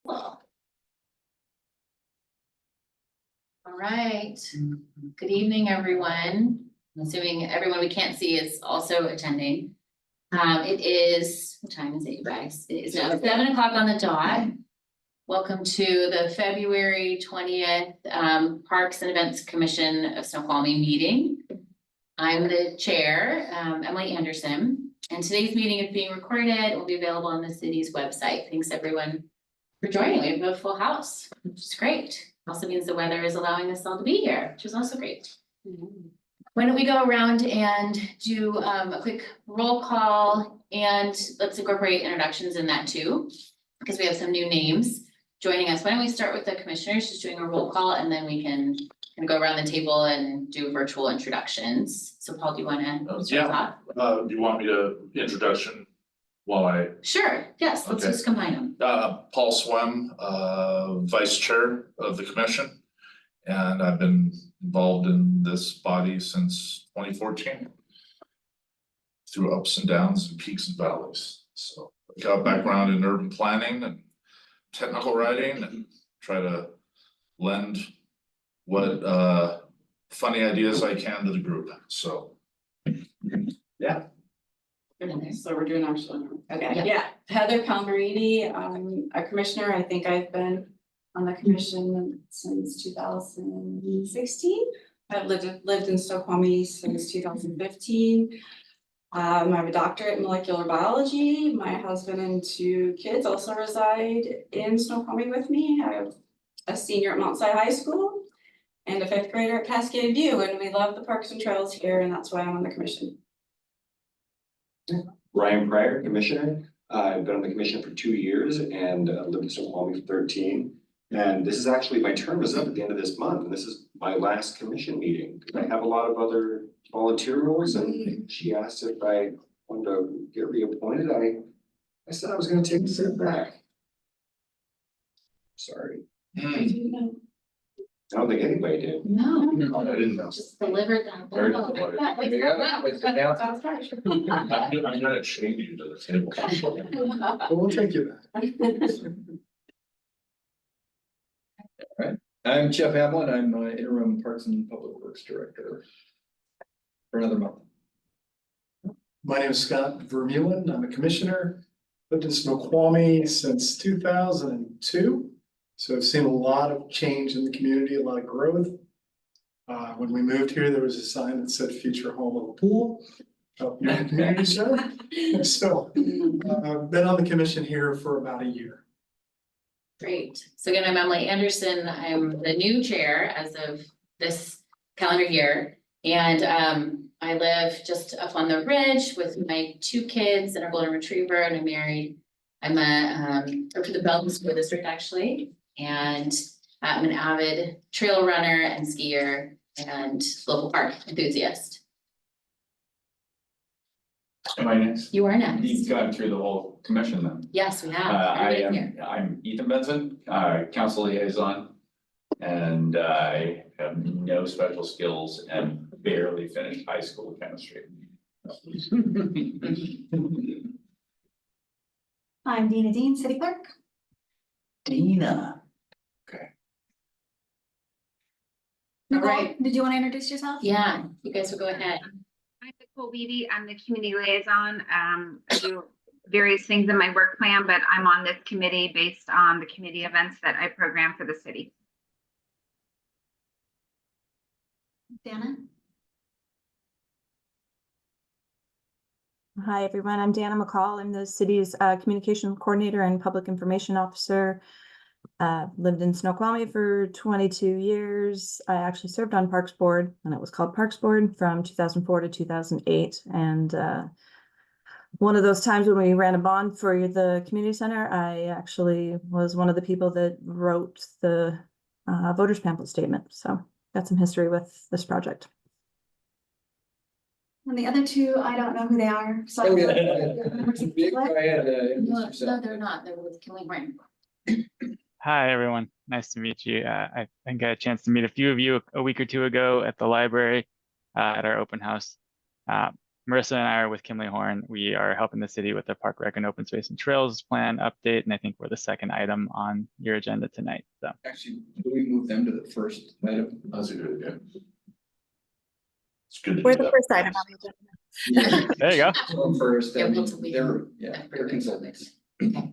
All right. Good evening, everyone. I'm assuming everyone we can't see is also attending. It is, what time is it, you guys? It is now 7 o'clock on the dot. Welcome to the February 20th Parks and Events Commission of Snoqualmie meeting. I'm the chair, Emily Anderson, and today's meeting is being recorded. It will be available on the city's website. Thanks everyone for joining. We have a full house, which is great. Also means the weather is allowing us all to be here, which is also great. Why don't we go around and do a quick roll call, and let's incorporate introductions in that too, because we have some new names joining us. Why don't we start with the commissioners, just doing a roll call, and then we can kind of go around the table and do virtual introductions. So Paul, do you want to start off? Do you want me to introduction while I? Sure, yes, let's just combine them. Paul Swem, Vice Chair of the Commission, and I've been involved in this body since 2014 through ups and downs and peaks and valleys. So I've got a background in urban planning and technical writing and try to lend what funny ideas I can to the group. So yeah. So we're doing actually. Okay, Yeah. Heather Palmerini, a commissioner. I think I've been on the commission since 2016. I've lived in Snoqualmie since 2015. I have a doctorate in molecular biology. My husband and 2 kids also reside in Snoqualmie with me. I have a senior at Mount Si High School and a 5th grader at Cascade View, and we love the parks and trails here, and that's why I'm on the commission. Ryan Pryor, Commissioner. I've been on the commission for 2 years and lived in Snoqualmie for 13. And this is actually, my term is up at the end of this month, and this is my last commission meeting. I have a lot of other volunteer roles, and she asked if I wanted to get reappointed. I said I was gonna take a step back. Sorry. I don't think anybody did. No, I didn't know. just delivered that. Very Oh, deliberate. that was- I'm gonna change you to the table. We'll take you back. I'm Jeff Hamlin. I'm interim Parks and Public Works Director for another month. My name is Scott Vermeulen. I'm a commissioner. Lived in Snoqualmie since 2002. So I've seen a lot of change in the community, a lot of growth. When we moved here, there was a sign that said future home of a pool. Up near the community center. So I've been on the commission here for about a year. Great. So again, I'm Emily Anderson. I'm the new chair as of this calendar year. And I live just up on the ridge with my 2 kids and a golden retriever, and I'm married. I'm work for the Belton School District actually. And I'm an avid trail runner and skier and local park enthusiast. Am I next? You are next. You've gone through the whole commission then. Yes, we have. Everybody here. I'm Ethan Benson, council liaison. And I have no special skills and barely finished high school chemistry. I'm Dina Dean, City Clerk. Dina. Nicole, right. did you want to introduce yourself? Yeah, you guys will go ahead. I'm Nicole Beatty. I'm the community liaison. I do various things in my work plan, but I'm on this committee based on the committee events that I program for the city. Dana? Hi, everyone. I'm Dana McCall. I'm the city's communication coordinator and public information officer. Lived in Snoqualmie for 22 years. I actually served on Parks Board, and it was called Parks Board from 2004 to 2008. And one of those times when we ran a bond for the community center, I actually was one of the people that wrote the voters pamphlet statement. So got some history with this project. And the other 2, I don't know who they are. So Oh, What? No, they're not. They're with Killing Horn. Hi, everyone. Nice to meet you. I think I had a chance to meet a few of you a week or 2 ago at the library at our open house. Marissa and I are with Kimley Horn. We are helping the city with the Park Rec and Open Space and Trails Plan update, and I think we're the second item on your agenda tonight. So Actually, do we move them to the first item? That's a good idea. It's good to We're do the that. first item on the agenda. Yeah. there you go. Well, first, Yeah, I we'll- mean, we they're, can- they're consultants. Okay.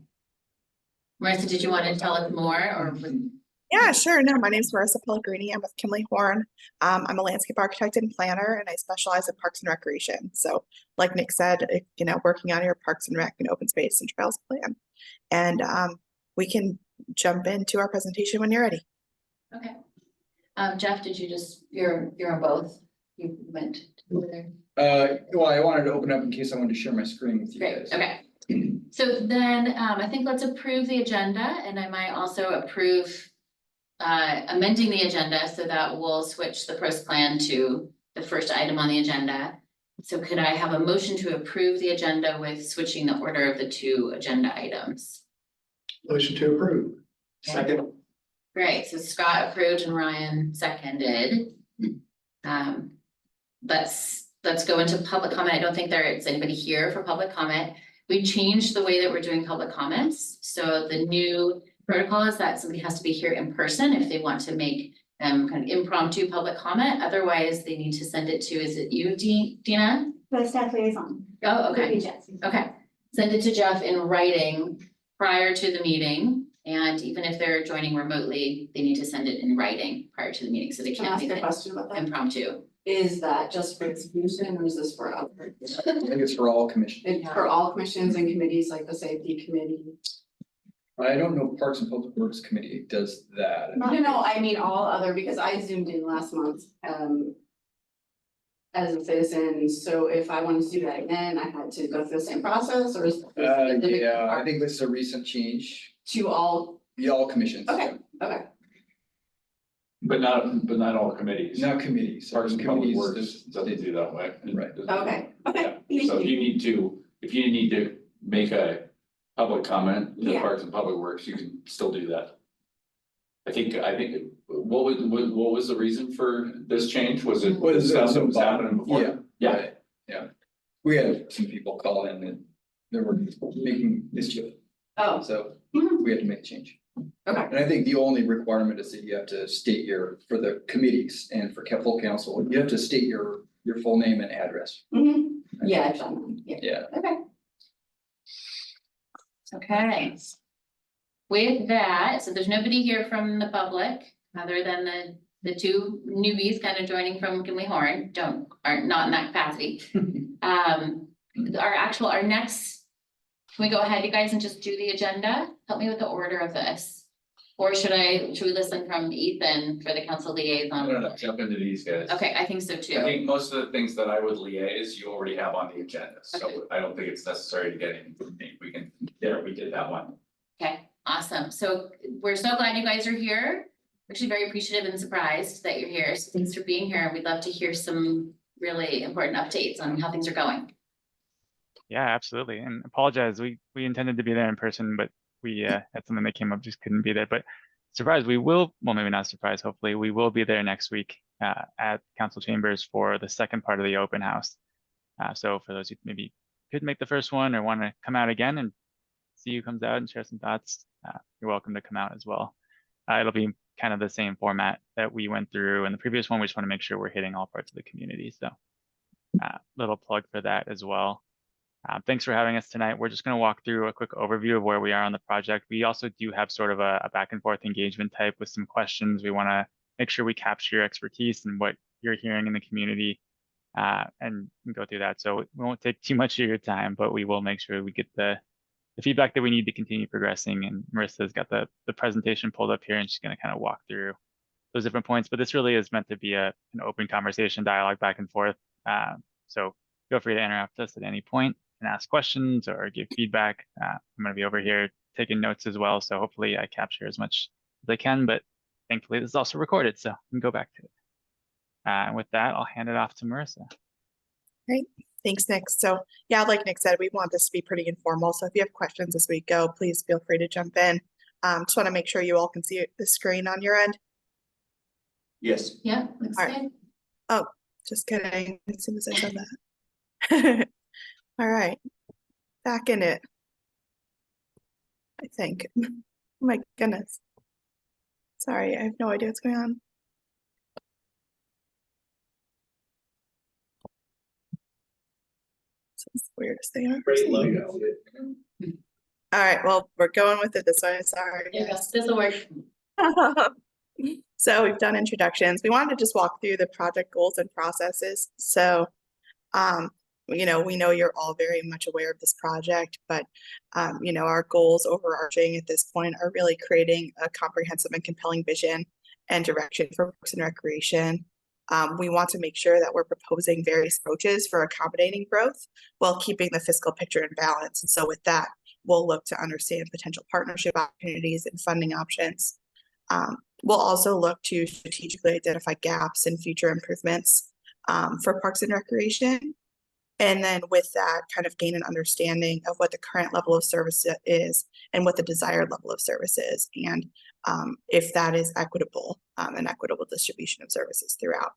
Marissa, did you want to tell us more or? Yeah, sure. No, my name is Marissa Pellegrini. I'm with Kimley Horn. I'm a landscape architect and planner, and I specialize in parks and recreation. So, like Nick said, working on your parks and rec and open space and trails plan. And we can jump into our presentation when you're ready. Okay. Jeff, did you just, you're on both? You went over there? Well, I wanted to open up in case I wanted to share my screen with you Great, guys. okay. So then, I think let's approve the agenda, and I might also approve amending the agenda so that we'll switch the pros plan to the first item on the agenda. So could I have a motion to approve the agenda with switching the order of the two agenda items? Motion to approve. Second. Great, so Scott approved and Ryan seconded. Let's go into public comment. I don't think there is anybody here for public comment. We changed the way that we're doing public comments. So the new protocol is that somebody has to be here in person if they want to make kind of impromptu public comment. Otherwise, they need to send it to, is it you, Dina? The staff liaison. Oh, okay. Maybe Jess. Okay, send it to Jeff in writing prior to the meeting. And even if they're joining remotely, they need to send it in writing prior to the meeting, so they Can I can't ask make a it question about that? impromptu. Is that just for this commission or is this for other? I think it's for all commissions. It's for all commissions and committees, like the safety committee? I don't know if Parks and Public Works Committee does that. No, I mean all other, because I zoomed in last month, as a citizen, so if I wanted to do that again, I had to go through the same process, or is? Yeah, I think this is a recent change. To all, Yeah, all commissions. okay, okay. But not all committees. Not committees. Parks and Public Committees, Works this- doesn't do that way. Right. Okay, okay, Yeah. So thank you. if you need to make a public comment to Yeah. Parks and Public Works, you can still do that. I think, what was the reason for this change? Was it stuff that was happening before? Yeah. Yeah. Right, yeah. We had some people call in and they were making mischief, Oh, so mhm, we had to make a change. okay, And I think the only requirement is that you have to state for the committees and for full council, you have to state your full name and address. mhm, yeah, I've done, that, yeah, Yeah. okay. Okay. With that, so there's nobody here from the public, other than the two newbies kind of joining from Kimley Horn, aren't not in that capacity. Our next, can we go ahead, you guys, and just do the agenda? Help me with the order of this. Or should we listen from Ethan for the council liaison? No, jump into these guys. Okay, I think so I too. think most of the things that I would liaise, you already have on the agenda, Okay. so I don't think it's necessary to get anything, we did that one. Okay, awesome. So we're so glad you guys are here. We're actually very appreciative and surprised that you're here. So thanks for being here. We'd love to hear some really important updates on how things are going. Yeah, absolutely. And apologize. We intended to be there in person, but we had something that came up, just couldn't be there. But surprise, we will, well, maybe not surprise, hopefully, we will be there next week at council chambers for the second part of the open house. So for those who maybe couldn't make the first one or want to come out again and see who comes out and share some thoughts, you're welcome to come out as well. It'll be kind of the same format that we went through in the previous one. We just want to make sure we're hitting all parts of the community. So little plug for that as well. Thanks for having us tonight. We're just going to walk through a quick overview of where we are on the project. We also do have sort of a back and forth engagement type with some questions. We want to make sure we capture your expertise and what you're hearing in the community and go through that. So we won't take too much of your time, but we will make sure we get the feedback that we need to continue progressing. And Marissa's got the presentation pulled up here and she's going to kind of walk through those different points. But this really is meant to be an open conversation, dialogue back and forth. So feel free to interrupt us at any point and ask questions or give feedback. I'm going to be over here taking notes as well. So hopefully I capture as much as I can, but thankfully this is also recorded, so we can go back to it. And with that, I'll hand it off to Marissa. Great. Thanks, Nick. So yeah, like Nick said, we want this to be pretty informal. So if you have questions as we go, please feel free to jump in. Just want to make sure you all can see the screen on your end. Yes. Yeah, looks All right. good. Just kidding, as soon as I said that. All right, back in it. I think. Oh my goodness. Sorry, I have no idea what's going on. This is the weirdest thing I've ever seen. All right, well, we're going with it this way. Sorry. There you go. This'll work. So we've done introductions. We wanted to just walk through the project goals and processes. So, we know you're all very much aware of this project, but, our goals overarching at this point are really creating a comprehensive and compelling vision and direction for Parks and Recreation. We want to make sure that we're proposing various approaches for accommodating growth while keeping the fiscal picture in balance. And so with that, we'll look to understand potential partnership opportunities and funding options. We'll also look to strategically identify gaps and future improvements for Parks and Recreation. And then with that, kind of gain an understanding of what the current level of service is and what the desired level of service is, and if that is equitable, an equitable distribution of services throughout.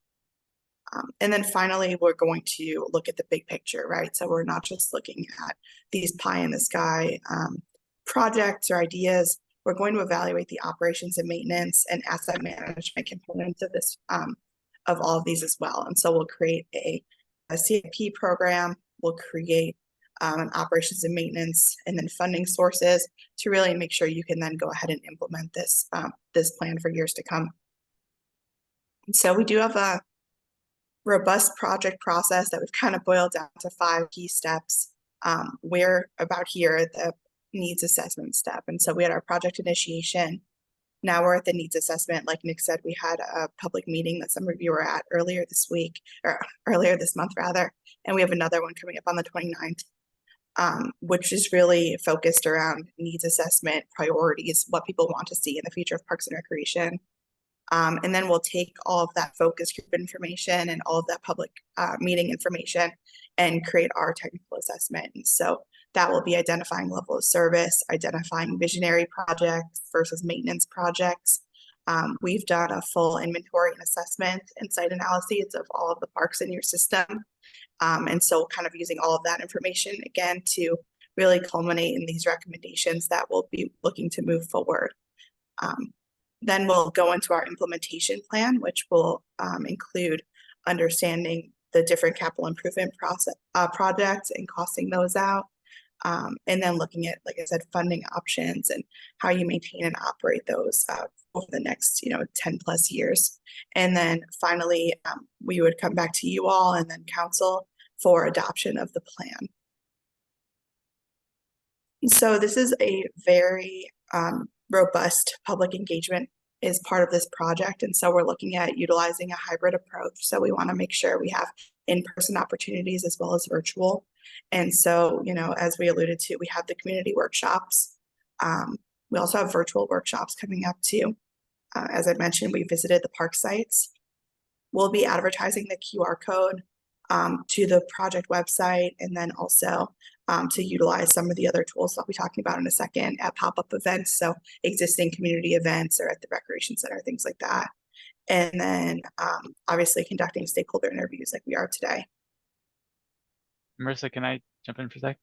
And then finally, we're going to look at the big picture, right? So we're not just looking at these pie in the sky projects or ideas. We're going to evaluate the operations and maintenance and asset management components of this, of all of these as well. And so we'll create a CIP program, we'll create an operations and maintenance and then funding sources to really make sure you can then go ahead and implement this, this plan for years to come. And so we do have a robust project process that we've kind of boiled down to 5 key steps. We're about here at the needs assessment step. And so we had our project initiation. Now we're at the needs assessment. Like Nick said, we had a public meeting that some of you were at earlier this week, or earlier this month rather. And we have another one coming up on the 29th, which is really focused around needs assessment, priorities, what people want to see in the future of Parks and Recreation. And then we'll take all of that focus group information and all of that public meeting information and create our technical assessment. And so that will be identifying level of service, identifying visionary projects versus maintenance projects. We've done a full inventory and assessment and site analyses of all of the parks in your system. And so kind of using all of that information again to really culminate in these recommendations that we'll be looking to move forward. Then we'll go into our implementation plan, which will include understanding the different capital improvement projects and costing those out. And then looking at, like I said, funding options and how you maintain and operate those over the next, 10 plus years. And then finally, we would come back to you all and then council for adoption of the plan. So this is a very robust public engagement is part of this project. And so we're looking at utilizing a hybrid approach. So we want to make sure we have in-person opportunities as well as virtual. And so, as we alluded to, we have the community workshops. We also have virtual workshops coming up too. As I mentioned, we visited the park sites. We'll be advertising the QR code to the project website, and then also to utilize some of the other tools that I'll be talking about in a second at pop-up events. So existing community events or at the recreation center, things like that. And then obviously conducting stakeholder interviews like we are today. Marissa, can I jump in for a sec?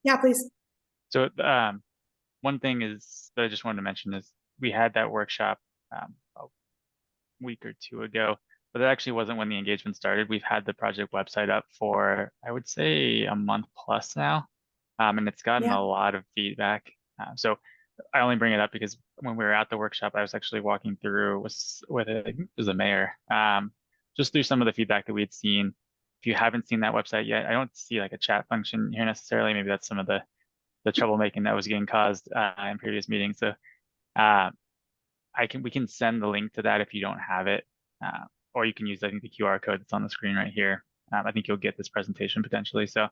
Yeah, please. So one thing is that I just wanted to mention is we had that workshop a week or 2 ago, but it actually wasn't when the engagement started. We've had the project website up for, I would say, a month plus now, and it's gotten a lot of feedback. So I only bring it up because when we were at the workshop, I was actually walking through with I think it was the mayor, just through some of the feedback that we had seen. If you haven't seen that website yet, I don't see like a chat function here necessarily. Maybe that's some of the troublemaking that was getting caused in previous meetings. So we can send the link to that if you don't have it, or you can use, I think, the QR code that's on the screen right here. I think you'll get this presentation potentially. So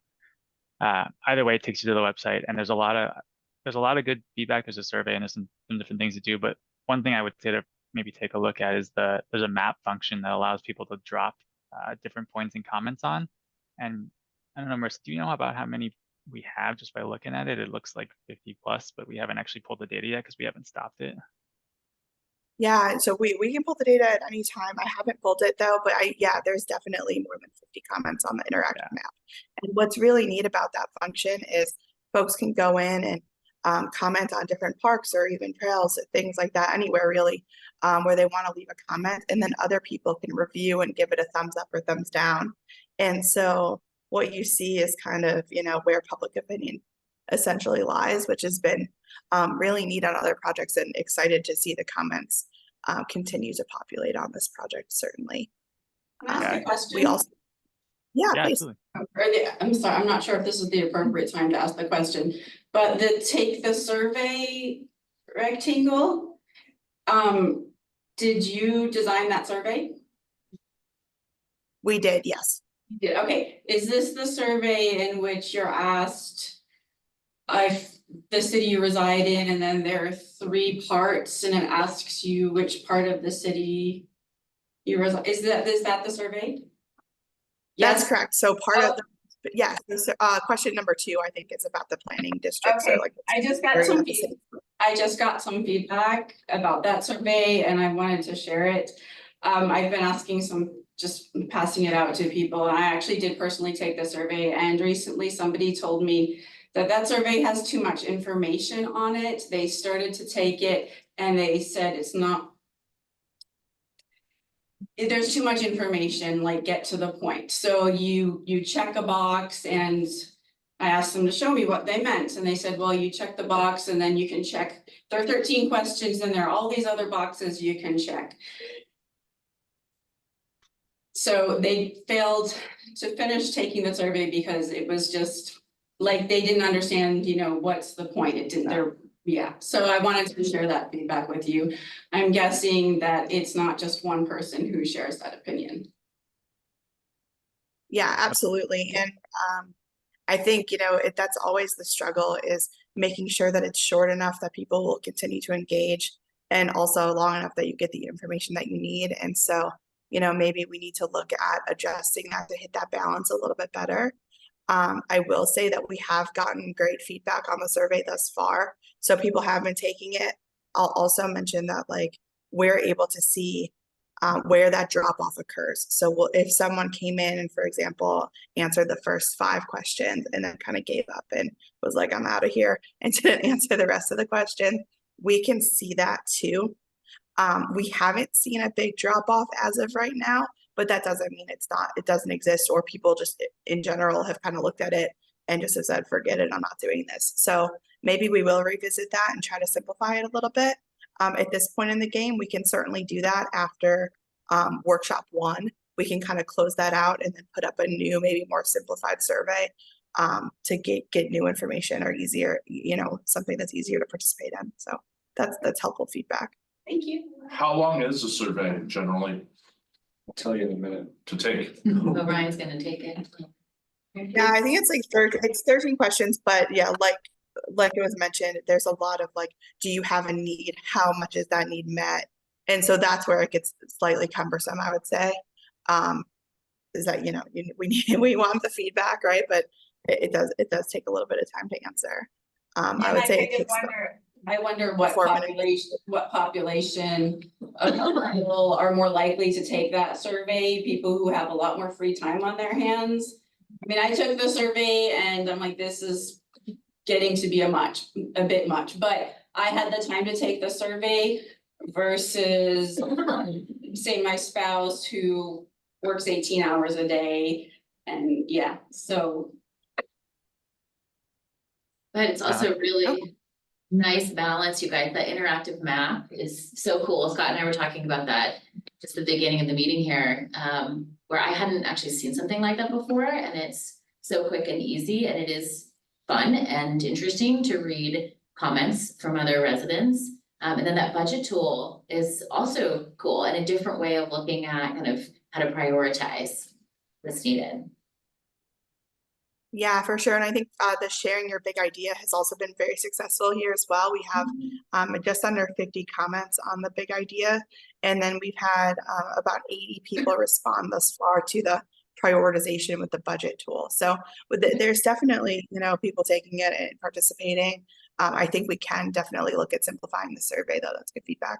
either way, it takes you to the website, and there's a lot of good feedback. There's a survey and there's some different things to do. But one thing I would say to maybe take a look at is there's a map function that allows people to drop different points and comments on. And I don't know, Marissa, do you know about how many we have just by looking at it? It looks like 50 plus, but we haven't actually pulled the data yet because we haven't stopped it. Yeah, so we can pull the data at any time. I haven't pulled it though, but there's definitely more than 50 comments on the interactive map. And what's really neat about that function is folks can go in and comment on different parks or even trails, things like that, anywhere really, where they want to leave a comment, and then other people can review and give it a thumbs up or thumbs down. And so what you see is kind of, where public opinion essentially lies, which has been really neat on other projects, and excited to see the comments continue to populate on this project, certainly. Can I ask a question? We also, yeah, Yeah, please. absolutely. I'm sorry, I'm not sure if this is the appropriate time to ask the question, but the take the survey rectangle, did you design that survey? We did, yes. You did, okay. Is this the survey in which you're asked if the city you reside in, and then there are 3 parts, and it asks you which part of the city you reside? Is that the survey? That's Yes. correct. So part of the, yes, question number 2, I think, is about the planning districts. Okay, Or like I just got some feedback about that survey, and I wanted to share it. I've been asking just passing it out to people, and I actually did personally take the survey, and recently somebody told me that survey has too much information on it. They started to take it and they said there's too much information, like, get to the point. So you check a box, and I asked them to show me what they meant, and they said, well, you check the box and then you can check. There are 13 questions and there are all these other boxes you can check. So they failed to finish taking the survey because it was just like they didn't understand, what's the point? It didn't, so I wanted to share that feedback with you. I'm guessing that it's not just one person who shares that opinion. Yeah, absolutely. And I think, that's always the struggle, is making sure that it's short enough that people will continue to engage, and also long enough that you get the information that you need. And so, maybe we need to look at adjusting that to hit that balance a little bit better. I will say that we have gotten great feedback on the survey thus far, so people have been taking it. I'll also mention that, like, we're able to see where that drop off occurs. So if someone came in and, for example, answered the first 5 questions and then kind of gave up and was like, I'm out of here, and didn't answer the rest of the question, we can see that too. We haven't seen a big drop off as of right now, but that doesn't mean it doesn't exist, or people just in general have kind of looked at it and just have said, forget it, I'm not doing this. So maybe we will revisit that and try to simplify it a little bit. At this point in the game, we can certainly do that after workshop 1. We can kind of close that out and then put up a new, maybe more simplified survey to get new information, or easier, something that's easier to participate in. So that's helpful feedback. Thank you. How long is the survey generally I'll tell you in a minute. to take? So Ryan's gonna take it. Yeah, I think it's like 13 questions, but yeah, like it was mentioned, there's a lot of like, do you have a need? How much is that need met? And so that's where it gets slightly cumbersome, I would say. Is that, we want the feedback, right? But it does take a little bit of time to answer. I would say it takes I wonder what 4 minutes. population of people are more likely to take that survey, people who have a lot more free time on their hands. I mean, I took the survey and I'm like, this is getting to be a bit much, but I had the time to take the survey versus say my spouse who works 18 hours a day, and so. But it's also really nice balance, you guys. That interactive map is so cool. Scott and I were talking about that just at the beginning of the meeting here, where I hadn't actually seen something like that before, and it's so quick and easy, and it is fun and interesting to read comments from other residents. And then that budget tool is also cool, and a different way of looking at kind of how to prioritize what's needed. Yeah, for sure. And I think the sharing your big idea has also been very successful here as well. We have just under 50 comments on the big idea. And then we've had about 80 people respond thus far to the prioritization with the budget tool. So there's definitely, people taking it and participating. I think we can definitely look at simplifying the survey, though. That's good feedback.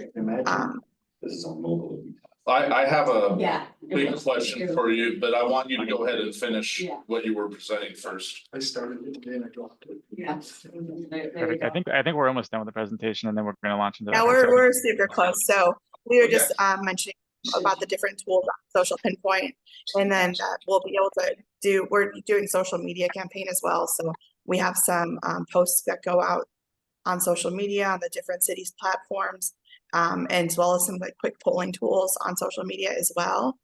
I can imagine this is on mobile. I have a Yeah. big question for you, but I want you to go ahead and finish Yeah. what you were presenting first. I started it today and I dropped it. Yeah. Perfect. I think we're almost done with the presentation and then we're gonna launch into Yeah, that. we're super close. So we were just Okay. mentioning about the different tools on Social Pinpoint, and then we'll be able to do. We're doing social media campaign as well. So we have some posts that go out on social media on the different cities platforms, and as well as some like quick polling tools on social media as well.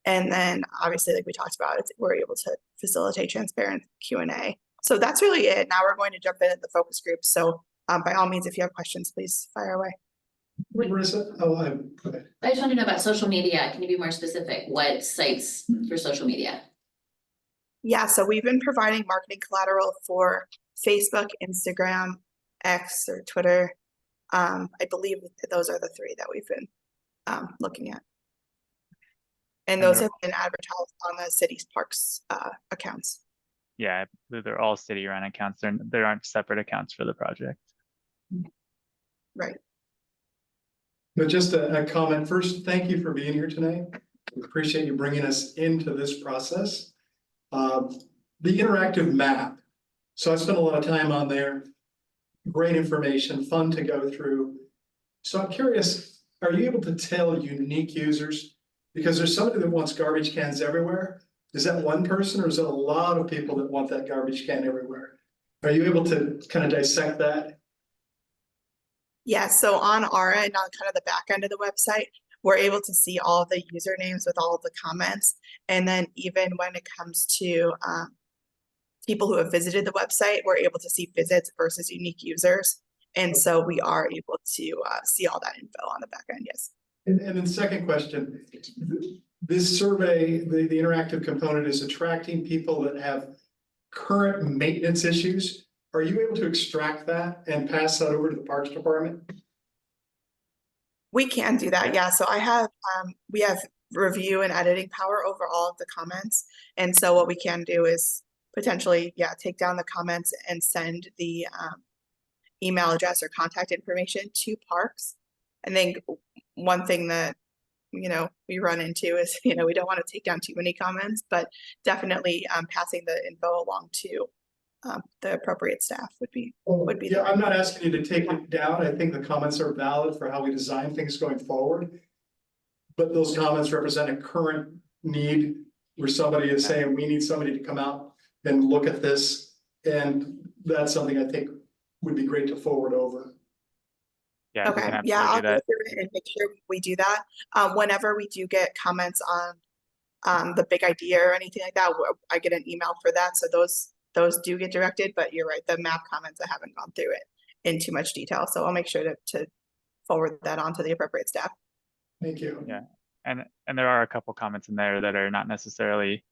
And then obviously, like we talked about, we're able to facilitate transparent Q&A. So that's really it. Now we're going to jump in at the focus group. So by all means, if you have questions, please fire away. Marissa, go ahead. I just want to know about social media. Can you be more specific? What sites for social media? Yeah, so we've been providing marketing collateral for Facebook, Instagram, X, or Twitter. I believe that those are the three that we've been looking at. And those have been advertised on the city's parks accounts. Yeah, they're all city-run accounts. There aren't separate accounts for the project. Right. But just a comment first, thank you for being here tonight. We appreciate you bringing us into this process. The interactive map. So I spent a lot of time on there. Great information, fun to go through. So I'm curious, are you able to tell unique users? Because there's somebody that wants garbage cans everywhere. Is that one person or is it a lot of people that want that garbage can everywhere? Are you able to kind of dissect that? Yeah, so on our end, on kind of the back end of the website, we're able to see all of the usernames with all of the comments. And then even when it comes to people who have visited the website, we're able to see visits versus unique users. And so we are able to see all that info on the back end, yes. And then second question, this survey, the interactive component is attracting people that have current maintenance issues. Are you able to extract that and pass that over to the Parks Department? We can do that, yeah. So we have review and editing power over all of the comments. And so what we can do is potentially, yeah, take down the comments and send the email address or contact information to Parks. I think one thing that, we run into is, we don't want to take down too many comments, but definitely passing the info along to the appropriate staff would be. Yeah, I'm not asking you to take it down. I think the comments are valid for how we design things going forward. But those comments represent a current need where somebody is saying, we need somebody to come out and look at this. And that's something I think would be great to forward over. Yeah, Okay, yeah, I'll go through it and make sure we do that. Whenever we do get comments on the big idea or anything like that, I get an email for that. So those do get directed, but you're right, the map comments, I haven't gone through it in too much detail. So I'll make sure to forward that on to the appropriate staff. Thank you. Yeah, and there are a couple comments in there that are not necessarily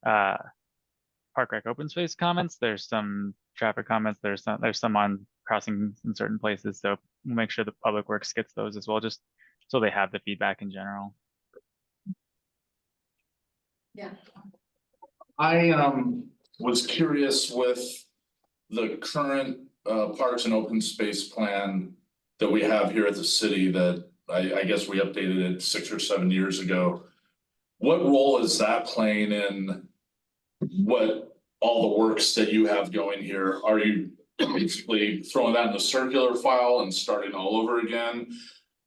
Park Rec open space comments. There's some traffic comments. There's some on crossings in certain places. So we'll make sure the Public Works gets those as well, just so they have the feedback in general. Yeah. I was curious with the current parks and open space plan that we have here at the city that I guess we updated it 6 or 7 years ago. What role is that playing in what all the works that you have going here? Are you basically throwing that in the circular file and starting all over again?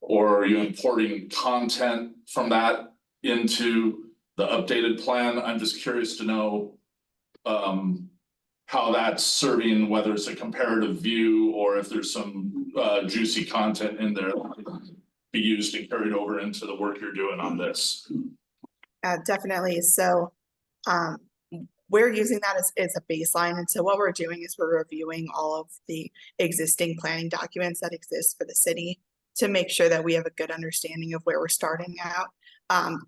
Or are you importing content from that into the updated plan? I'm just curious to know how that's serving, whether it's a comparative view or if there's some juicy content in there that be used and carried over into the work you're doing on this. Definitely. So we're using that as a baseline. And so what we're doing is we're reviewing all of the existing planning documents that exist for the city to make sure that we have a good understanding of where we're starting out.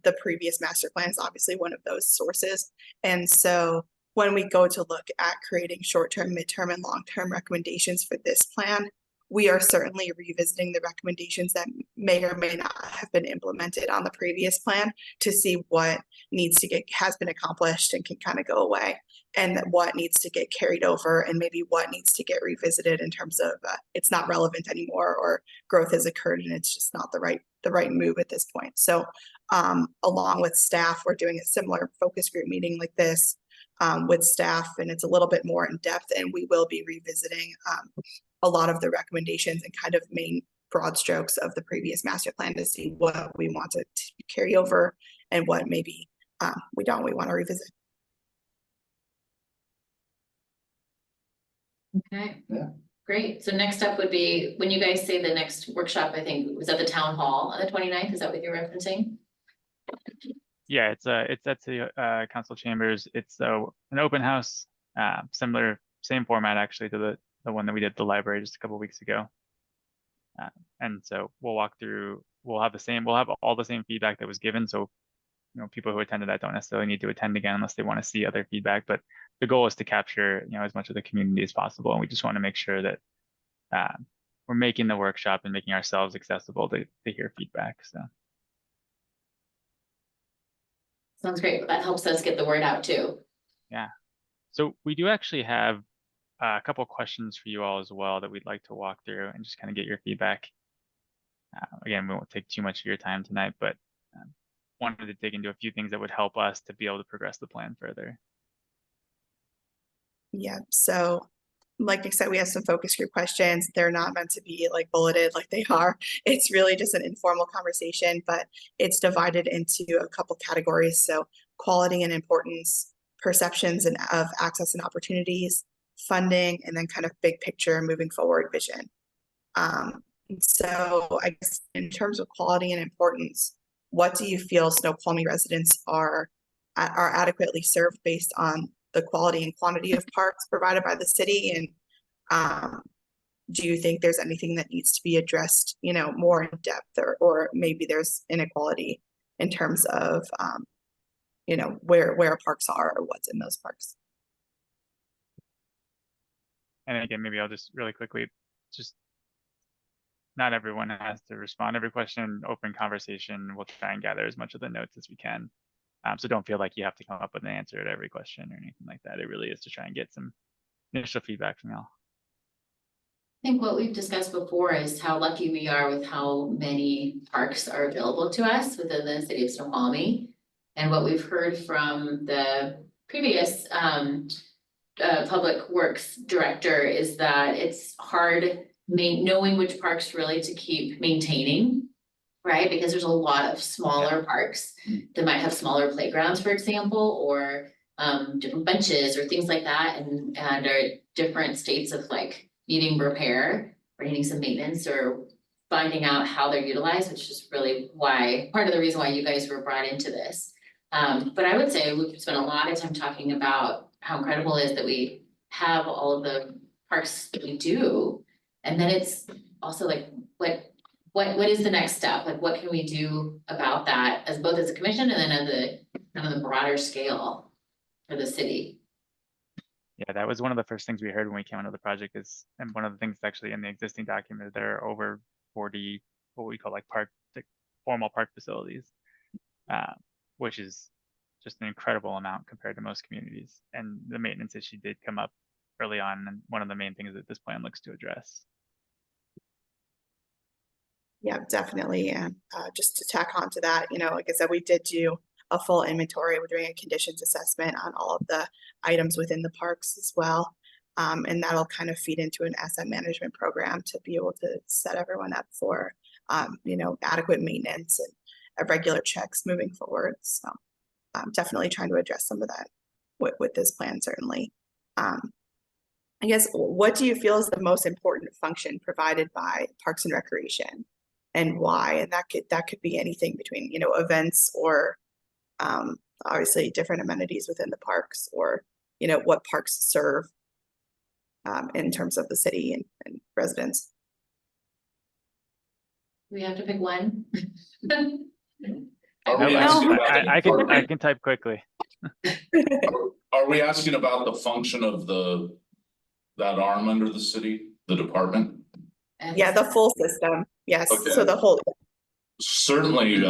The previous master plan is obviously one of those sources. And so when we go to look at creating short-term, mid-term, and long-term recommendations for this plan, we are certainly revisiting the recommendations that may or may not have been implemented on the previous plan to see what has been accomplished and can kind of go away. and what needs to get carried over and maybe what needs to get revisited in terms of it's not relevant anymore or growth has occurred and it's just not the right move at this point. So along with staff, we're doing a similar focus group meeting like this with staff, and it's a little bit more in depth, and we will be revisiting a lot of the recommendations and kind of main broad strokes of the previous master plan to see what we want to carry over and what maybe we want to revisit. Okay. Yeah. Great. So next up would be, when you guys say the next workshop, I think, was at the town hall on the 29th. Is that what you're referencing? Yeah, it's at the council chambers. It's an open house, similar, same format actually to the one that we did at the library just a couple weeks ago. And so we'll walk through, we'll have all the same feedback that was given. So, you know, people who attended that don't necessarily need to attend again unless they want to see other feedback. But the goal is to capture, you know, as much of the community as possible. And we just want to make sure that we're making the workshop and making ourselves accessible to hear feedback. So. Sounds great. That helps us get the word out too. Yeah. So we do actually have a couple of questions for you all as well that we'd like to walk through and just kind of get your feedback. Again, we won't take too much of your time tonight, but wanted to dig into a few things that would help us to be able to progress the plan further. Yeah, so like I said, we have some focus group questions. They're not meant to be like bulleted like they are. It's really just an informal conversation, but it's divided into a couple categories. So quality and importance, perceptions and of access and opportunities, funding, and then kind of big picture moving forward vision. So I guess in terms of quality and importance, what do you feel Snoqualmie residents are adequately served based on the quality and quantity of parks provided by the city? And do you think there's anything that needs to be addressed, you know, more in depth, or maybe there's inequality in terms of, you know, where parks are or what's in those parks? And again, maybe I'll just really quickly, just not everyone has to respond to every question, open conversation. We'll try and gather as much of the notes as we can. So don't feel like you have to come up with an answer to every question or anything like that. It really is to try and get some initial feedback from y'all. I think what we've discussed before is how lucky we are with how many parks are available to us within the city of Snoqualmie. And what we've heard from the previous public works director is that it's hard knowing which parks really to keep maintaining, right? Because there's a lot of smaller parks that might have smaller playgrounds, for example, or different benches or things like that, and are different states of like needing repair or needing some maintenance or finding out how they're utilized, which is really part of the reason why you guys were brought into this. But I would say we've spent a lot of time talking about how incredible it is that we have all of the parks that we do. And then it's also like, what is the next step? Like, what can we do about that as both as a commission and then at the kind of the broader scale for the city? Yeah, that was one of the first things we heard when we came into the project and one of the things actually in the existing document, there are over 40, what we call like formal park facilities, which is just an incredible amount compared to most communities. And the maintenance issue did come up early on, and one of the main things that this plan looks to address. Yeah, definitely. And just to tack on to that, you know, like I said, we did do a full inventory. We're doing a conditions assessment on all of the items within the parks as well. And that'll kind of feed into an asset management program to be able to set everyone up for, you know, adequate maintenance and regular checks moving forward. So definitely trying to address some of that with this plan, certainly. I guess, what do you feel is the most important function provided by Parks and Recreation, and why? And that could be anything between, you know, events or obviously different amenities within the parks, or, you know, what parks serve in terms of the city and residents. We have to pick one. I can type quickly. Are we asking about the function of that arm under the city, the department? Yeah, the full system. Yes. Okay. So the whole. Certainly,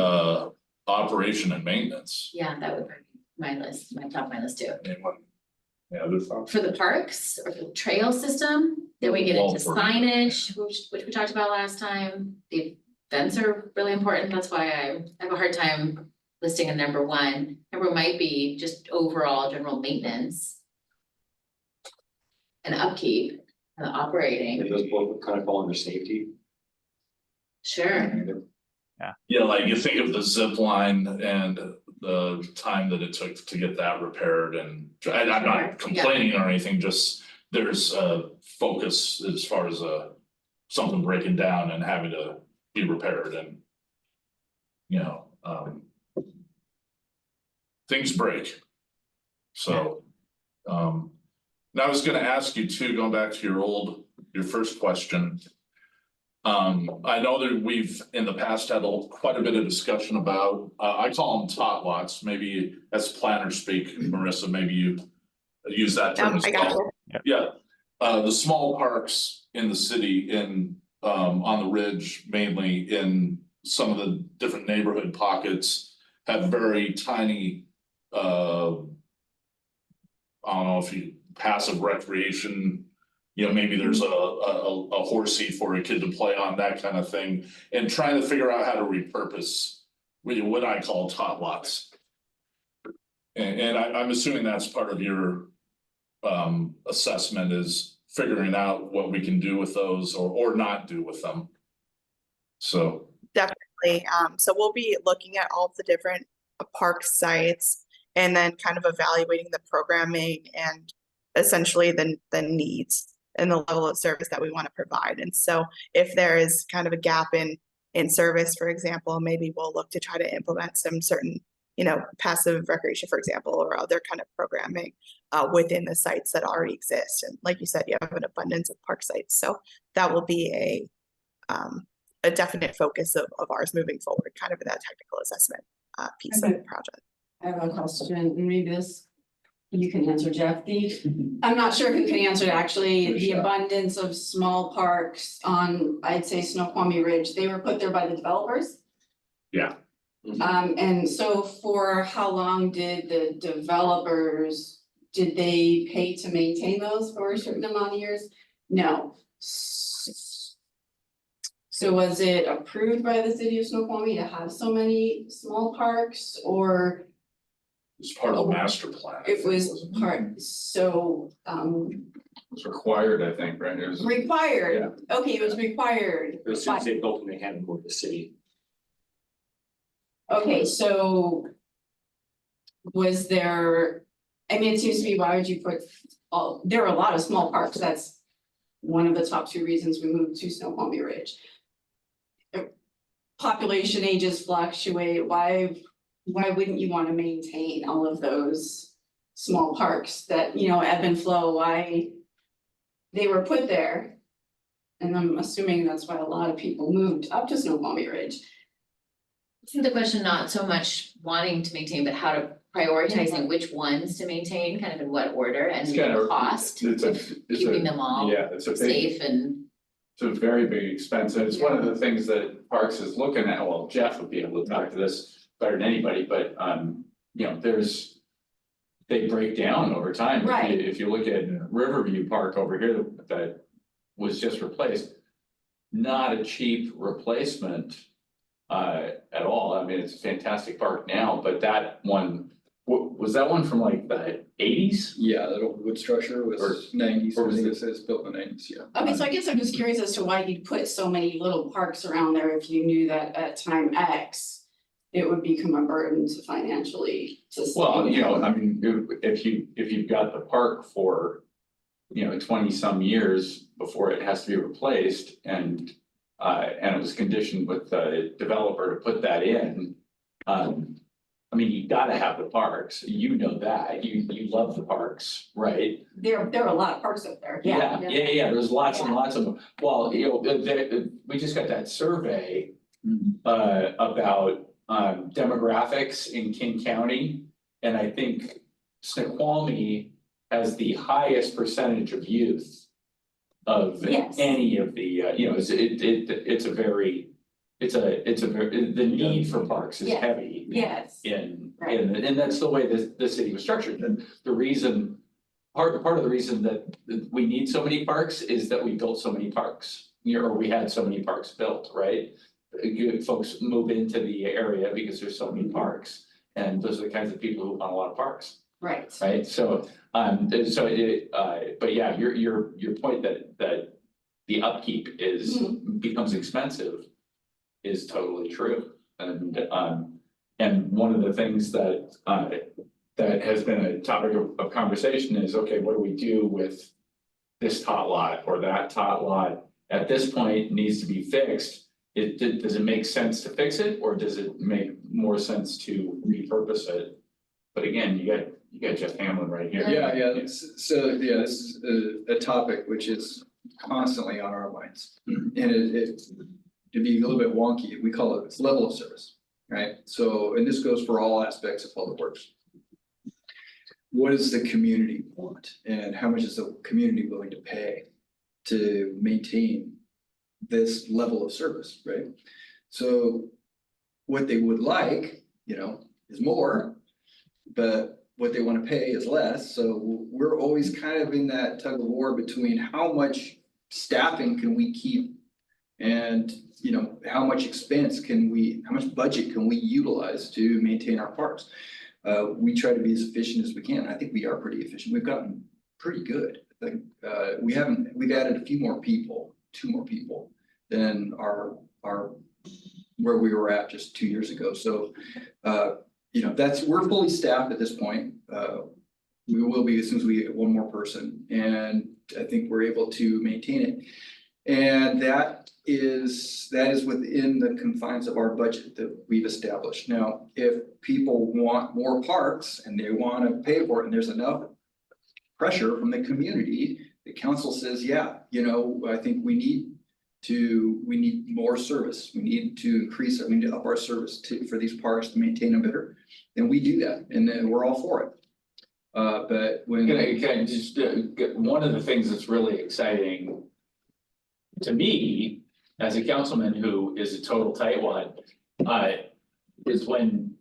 operation and maintenance. Yeah, that would be my list, my top of my list too. Anyone? Yeah, other thoughts? For the parks or for the trail system, then we get Well, into for- signage, which we talked about last time. The events are really important. That's why I have a hard time listing a number one. Number might be just overall general maintenance and upkeep and And operating. those both kind of fall under safety. Sure. Yeah, like you think of the zip line and the time that it took to get that repaired and I'm Sure, yeah. not complaining or anything, just there's a focus as far as something breaking down and having to be repaired and you know, things break. So, and I was gonna ask you too, going back to your first question. I know that we've in the past had quite a bit of discussion about, I call them tot lots, maybe as planner speak, Marissa, maybe you use that term as I got well. you. Yeah, the small parks in the city on the ridge, mainly in some of the different neighborhood pockets have very tiny, I don't know if you passive recreation, you know, maybe there's a horsey for a kid to play on, that kind of thing, and trying to figure out how to repurpose what I call tot lots. And I'm assuming that's part of your assessment is figuring out what we can do with those or not do with them. So. So we'll be looking at all of the different park sites and then kind of evaluating the programming and essentially the needs and the level of service that we want to provide. And so if there is kind of a gap in service, for example, maybe we'll look to try to implement some certain, you know, passive recreation, for example, or other kind of programming within the sites that already exist. And like you said, you have an abundance of park sites. So that will be a definite focus of ours moving forward, kind of in that technical assessment piece of the project. I have a question, and maybe this you can answer, Jeff. I'm not sure who can answer it, actually. The abundance of small parks on, I'd say, Snoqualmie Ridge, they were put there by the developers. Yeah. And so for how long did the developers, did they pay to maintain those for a certain amount of years? No. So was it approved by the city of Snoqualmie to have so many small parks, or? It's part of the master plan. It was part, so, It's required, I think, right? It was. required, okay, it was required. As soon as they built them, they handed them over to the city. Okay, so was there, I mean, it seems to me, why would you put there are a lot of small parks, that's one of the top two reasons we moved to Snoqualmie Ridge. Population ages fluctuate, why wouldn't you want to maintain all of those small parks that, you know, ebb and flow, why they were put there? And I'm assuming that's why a lot of people moved up to Snoqualmie Ridge. I think the question, not so much wanting to maintain, but how to prioritizing which ones to maintain, kind of in what order and It's kind of- the cost It's of keeping them all Yeah, it's a big, safe and. it's a very big expense, and it's one of the things that Parks is looking at, well, Jeff would be able to talk to this better than anybody, but you know, they break down over time. Right. If you look at Riverview Park over here that was just replaced, not a cheap replacement at all. I mean, it's a fantastic park now, but that one, was that one from like the 80s? Yeah, that old wood structure was Or- 90s, or I was think it- it says built in the 90s, yeah. Okay, so I guess I'm just curious as to why you'd put so many little parks around there if you knew that at time X it would become a burden to financially sustain. Well, you know, I mean, if you've got the park for, you know, 20 some years before it has to be replaced and it was conditioned with the developer to put that in. I mean, you gotta have the parks, you know that, you love the parks, right? There are a lot of parks up there, yeah. Yeah, there's lots and lots of them. Well, you know, we just got that survey about demographics in King County. And I think Snoqualmie has the highest percentage of youth of Yes. any of the, you know, the need for parks is Yeah. heavy. Yes. And Right. that's the way the city was structured. And the reason part of the reason that we need so many parks is that we built so many parks. Or we had so many parks built, right? Folks move into the area because there's so many parks. And those are the kinds of people who want a lot of parks, Right. right? So, but yeah, your point that the upkeep becomes expensive is totally true. And one of the things that has been a topic of conversation is, okay, what do we do with this tot lot or that tot lot? At this point, it needs to be fixed. Does it make sense to fix it, or does it make more sense to repurpose it? But again, you got Jeff Hamlin right here. Yeah, so this is a topic which is constantly on our minds. And it to be a little bit wonky, we call it, it's level of service, right? So, and this goes for all aspects of public works. What does the community want, and how much is the community willing to pay to maintain this level of service, right? So what they would like, is more, but what they want to pay is less. So we're always kind of in that tug of war between how much staffing can we keep, and how much how much budget can we utilize to maintain our parks. We try to be as efficient as we can. I think we are pretty efficient. We've gotten pretty good. Like, we've added a few more people, 2 more people than our where we were at just 2 years ago. So, we're fully staffed at this point. We will be as soon as we get 1 more person, and I think we're able to maintain it. And that is within the confines of our budget that we've established. Now, if people want more parks and they want to pay for it, and there's enough pressure from the community, the council says, yeah, I think we need more service. We need to we need to up our service for these parks to maintain them better. And we do that, and then we're all for it. But when Can I just one of the things that's really exciting to me as a councilman who is a total tightwad, is when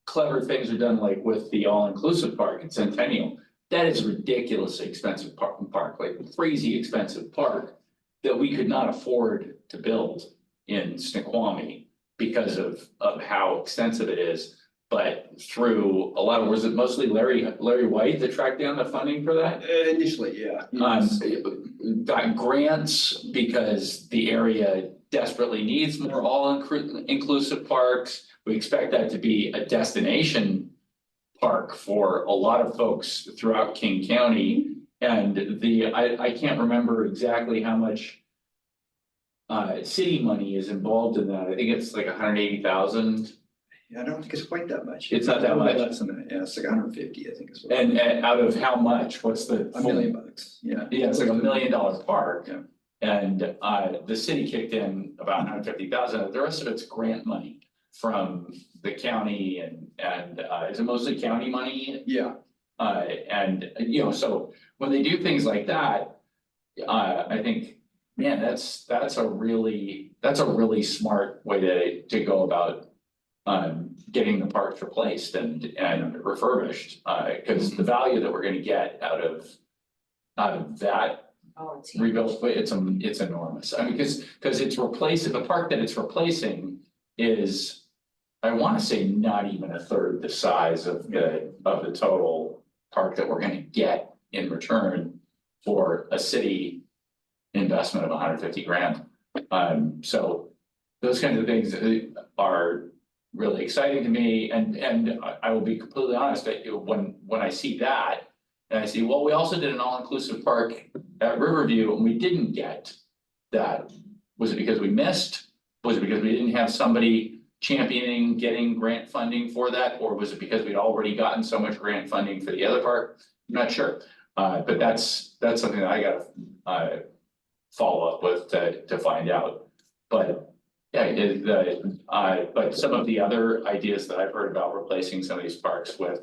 clever things are done, like with the all-inclusive park in Centennial. That is a ridiculously expensive park, like crazy expensive park that we could not afford to build in Snoqualmie because of how extensive it is. But through a lot of, was it mostly Larry White that tracked down the funding for that? initially, yeah. Got grants because the area desperately needs more all-inclusive parks. We expect that to be a destination park for a lot of folks throughout King County. And I can't remember exactly how much city money is involved in that. I think it's like 180,000. Yeah, I don't think it's quite that much. It's not that much. Less than that. Yeah, it's like 150, I think is what. And out of how much? What's the? $1 million, yeah. Yeah, it's like $1 million park. Yeah. And the city kicked in about 150,000. The rest of it's grant money from the county and is it mostly county money? Yeah. And so when they do things like that, I think, man, that's a really smart way to go about getting the parks replaced and refurbished, because the value that we're gonna get out of that rebuilt, it's enormous. I mean, because it's the park that it's replacing is, I want to say, not even a third the size of the total park that we're gonna get in return for a city investment of 150 grand. So those kinds of things are really exciting to me, and I will be completely honest, that when I see that, and I see, well, we also did an all-inclusive park at Riverview and we didn't get that. Was it because we missed? Was it because we didn't have somebody championing getting grant funding for that? Or was it because we'd already gotten so much grant funding for the other park? I'm not sure, but that's something that I gotta follow up with to find out. But yeah, but some of the other ideas that I've heard about replacing some of these parks with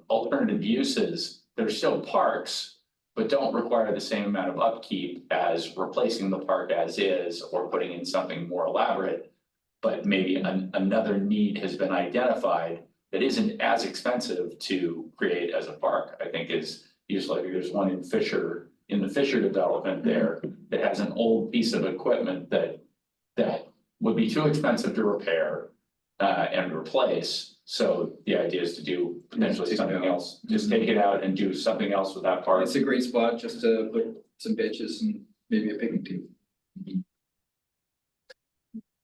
alternative uses, they're still parks, but don't require the same amount of upkeep as replacing the park as is or putting in something more elaborate. But maybe another need has been identified that isn't as expensive to create as a park, I think is useful. Like there's one in Fisher, in the Fisher development there, that has an old piece of equipment that would be too expensive to repair and replace. So the idea is to do potentially something else, just take it out and do something else with that part. It's a great spot just to put some benches and maybe a picnic table.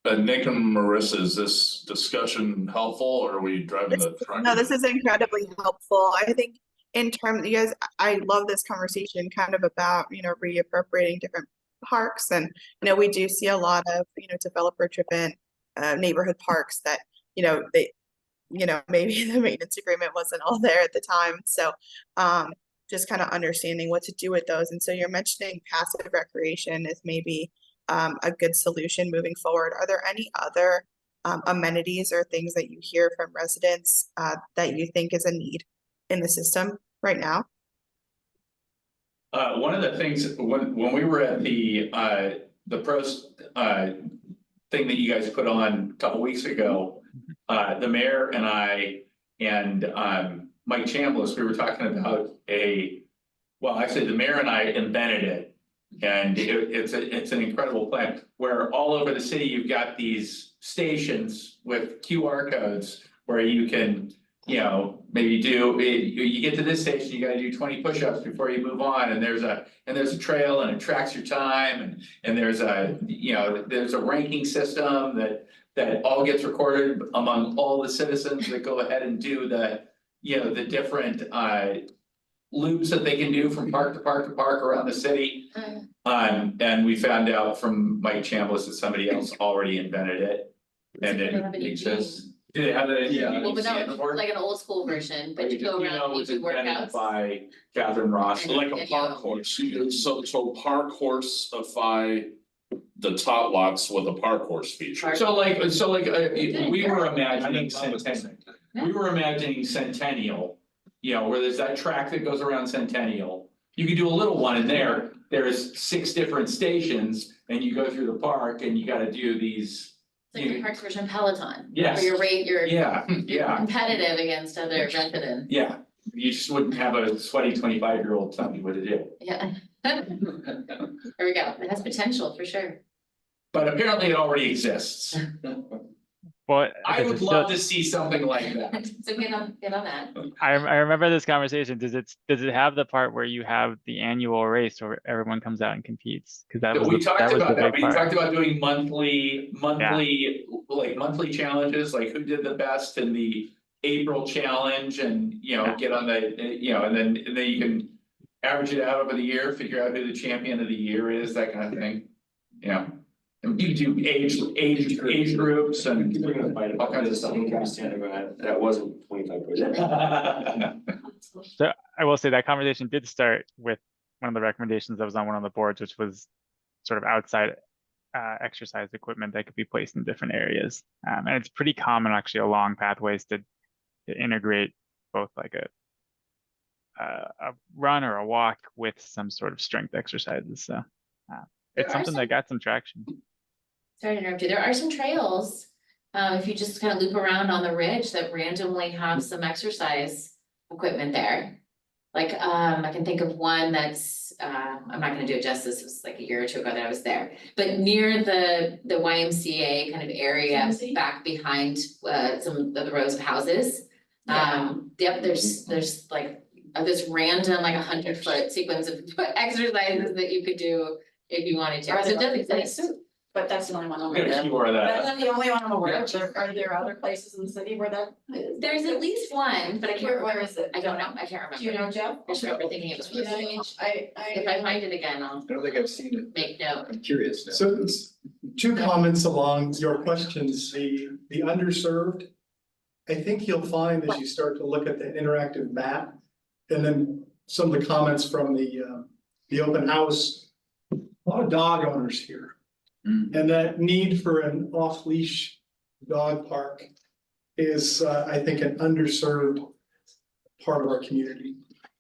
Nick and Marissa, is this discussion helpful or are we driving the truck? No, this is incredibly helpful. I think in terms, you guys, I love this conversation kind of about, reappropriating different parks. And, we do see a lot of, developer driven neighborhood parks that, maybe the maintenance agreement wasn't all there at the time. So just kind of understanding what to do with those. And so you're mentioning passive recreation is maybe a good solution moving forward. Are there any other amenities or things that you hear from residents that you think is a need in the system right now? One of the things, when we were at the pros thing that you guys put on a couple weeks ago, the mayor and I and Mike Chambliss, we were talking about actually the mayor and I invented it. And it's an incredible plan where all over the city, you've got these stations with QR codes where you can, maybe you get to this station, you gotta do 20 push-ups before you move on. And there's a trail and it tracks your time. And there's a ranking system that all gets recorded among all the citizens that go ahead and do the different loops that they can do from park to park to park around the city. And we found out from Mike Chambliss that somebody else already invented it. And it exists. Do they have that? Yeah. Well, but that was like an old school version, but you go around and It's you do invented workouts. by Catherine Ross. Like a park horse, so park horsify the tot lots with a park horse feature. So we were imagining Centennial, where there's that track that goes around Centennial. You could do a little one in there. There's 6 different stations and you go through the park and you gotta do these. It's like the parks version of Peloton. Yes. Where you're Yeah, competitive against other residents. yeah. You just wouldn't have a sweaty 25-year-old telling you what to do. Yeah. There we go. It has potential for sure. But apparently it already exists. But I would love to see something like that. So get on that. I remember this conversation. Does it have the part where you have the annual race where everyone comes out and competes? Because that was We talked about that. big We part. talked about doing monthly challenges, like who did the best in the April challenge and, get on the, and then you can average it out over the year, figure out who the champion of the year is, that kind of thing. And you do age groups and all kinds of stuff. That wasn't 25%. So I will say that conversation did start with one of the recommendations that was on one of the boards, which was sort of outside exercise equipment that could be placed in different areas. And it's pretty common actually along pathways to integrate both like a run or a walk with some sort of strength exercises. So it's something that got some traction. Sorry to interrupt you. There are some trails, if you just kind of loop around on the ridge that randomly have some exercise equipment there. Like, I can think of one that's, I'm not gonna do it justice, it was like a year or 2 ago that I was there. But near the YMCA kind of area back behind, some of the rows of houses. Yep, there's like, this random like 100-foot sequence of exercises that you could do if you wanted to. So it does exist. But that's the only one I'm Get aware a of. keyword of that. That's the only one I'm aware of. Are there other places in the city where that? There's at least one, but I can't Where remember. is it? I don't know, I can't remember. Do you know, Jeff? I just remember thinking it was. You know, If I find it again, I'll I don't think I've seen it. make note. I'm curious now. So it's 2 comments along your questions, the underserved. I think you'll find as you start to look at the interactive map, and then some of the comments from the open house, a lot of dog owners here. And that need for an off-leash dog park is, I think, an underserved part of our community.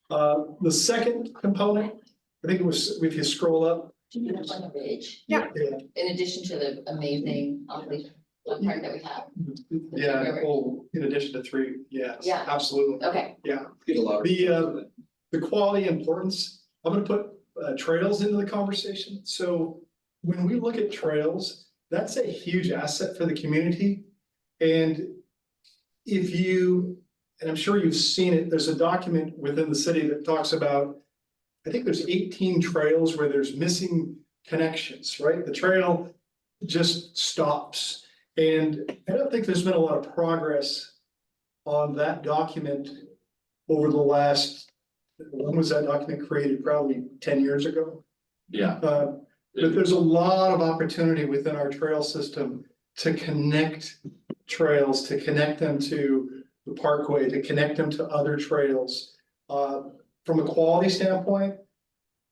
The second component, I think it was, if you scroll up. Do you have like a ridge? Yeah. In addition to the amazing off-leash one park that we have. Yeah, River. well, in addition to three, yes, Yeah. absolutely, Okay, yeah. Get a lot of. The quality importance, I'm gonna put trails into the conversation. So when we look at trails, that's a huge asset for the community. And if you, and I'm sure you've seen it, there's a document within the city that talks about, I think there's 18 trails where there's missing connections, right? The trail just stops. And I don't think there's been a lot of progress on that document over the last, when was that document created? Probably 10 years ago. Yeah. But there's a lot of opportunity within our trail system to connect trails, to connect them to the parkway, to connect them to other trails. From a quality standpoint,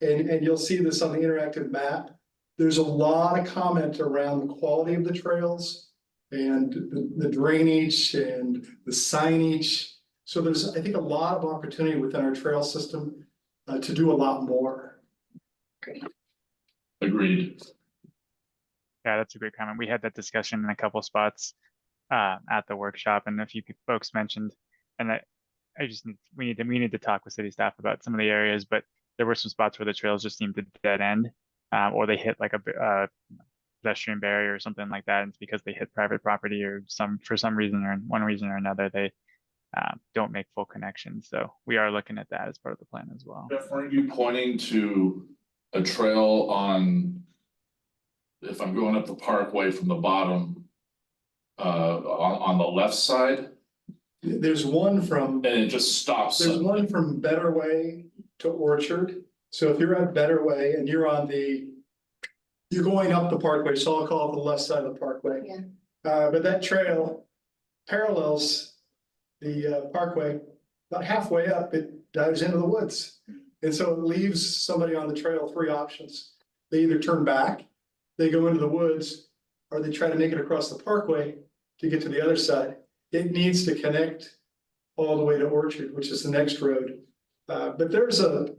and you'll see this on the interactive map, there's a lot of comment around the quality of the trails and the drainage and the signage. So there's, I think, a lot of opportunity within our trail system to do a lot more. Agreed. Yeah, that's a great comment. We had that discussion in a couple spots at the workshop, and a few folks mentioned, and I just we need to talk with city staff about some of the areas, but there were some spots where the trails just seemed to dead end, or they hit like a pedestrian barrier or something like that. And it's because they hit private property or for some reason or one reason or another, they don't make full connections. So we are looking at that as part of the plan as well. Jeff, aren't you pointing to a trail on, if I'm going up the parkway from the bottom, on the left side, There's one from, and it just stops? there's one from Better Way to Orchard. So if you're at Better Way and you're going up the parkway, so I'll call it the left side of the parkway. Yeah. But that trail parallels the parkway. About halfway up, it dives into the woods. And so it leaves somebody on the trail three options. They either turn back, they go into the woods, or they try to make it across the parkway to get to the other side. It needs to connect all the way to Orchard, which is the next road. But there's a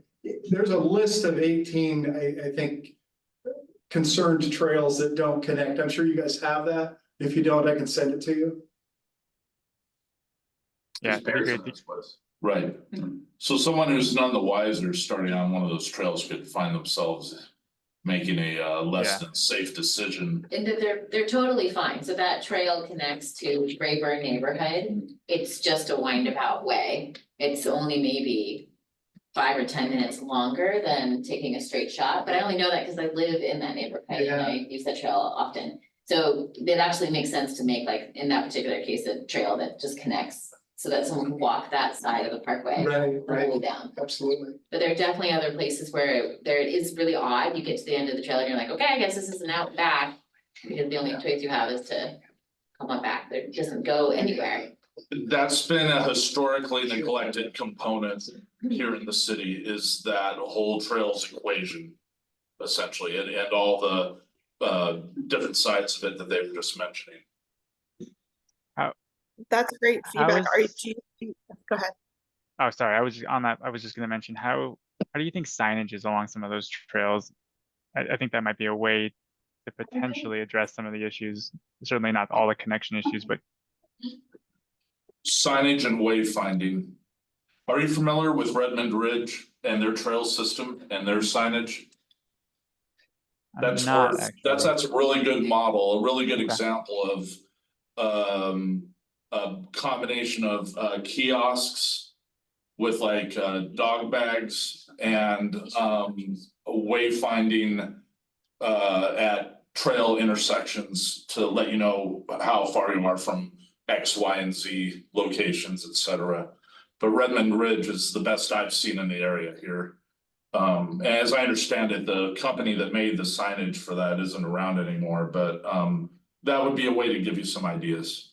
list of 18, I think, concerned trails that don't connect. I'm sure you guys have that. If you don't, I can send it to you. Yeah, There's that'd be bears great in this place. Right. So someone who's none the wiser starting on one of those trails could find themselves making a less than safe decision. and they're totally fine. So that trail connects to Rayburn neighborhood. It's just a windabout way. It's only maybe 5 or 10 minutes longer than taking a straight shot, but I only know that because I live in that neighborhood and I use that trail often. So it actually makes sense to make, like, in that particular case, a trail that just connects so that someone can walk that side of the parkway all the way down. Absolutely. But there are definitely other places where it is really odd. You get to the end of the trail and you're like, okay, I guess this is an out back. Because the only choice you have is to come on back. It doesn't go anywhere. That's been a historically neglected component here in the city, is that whole trails equation. Essentially, and all the different sides of it that they were just mentioning. That's great feedback. Go ahead. Oh, sorry. I was just on that. I was just going to mention how do you think signage is along some of those trails? I think that might be a way to potentially address some of the issues. Certainly not all the connection issues, but Signage and wayfinding. Are you familiar with Redmond Ridge and their trail system and their signage? That's a really good model, a really good example of a combination of kiosks with like dog bags and wayfinding at trail intersections to let you know how far you are from X, Y, and Z locations, etc. But Redmond Ridge is the best I've seen in the area here. As I understand it, the company that made the signage for that isn't around anymore, but that would be a way to give you some ideas.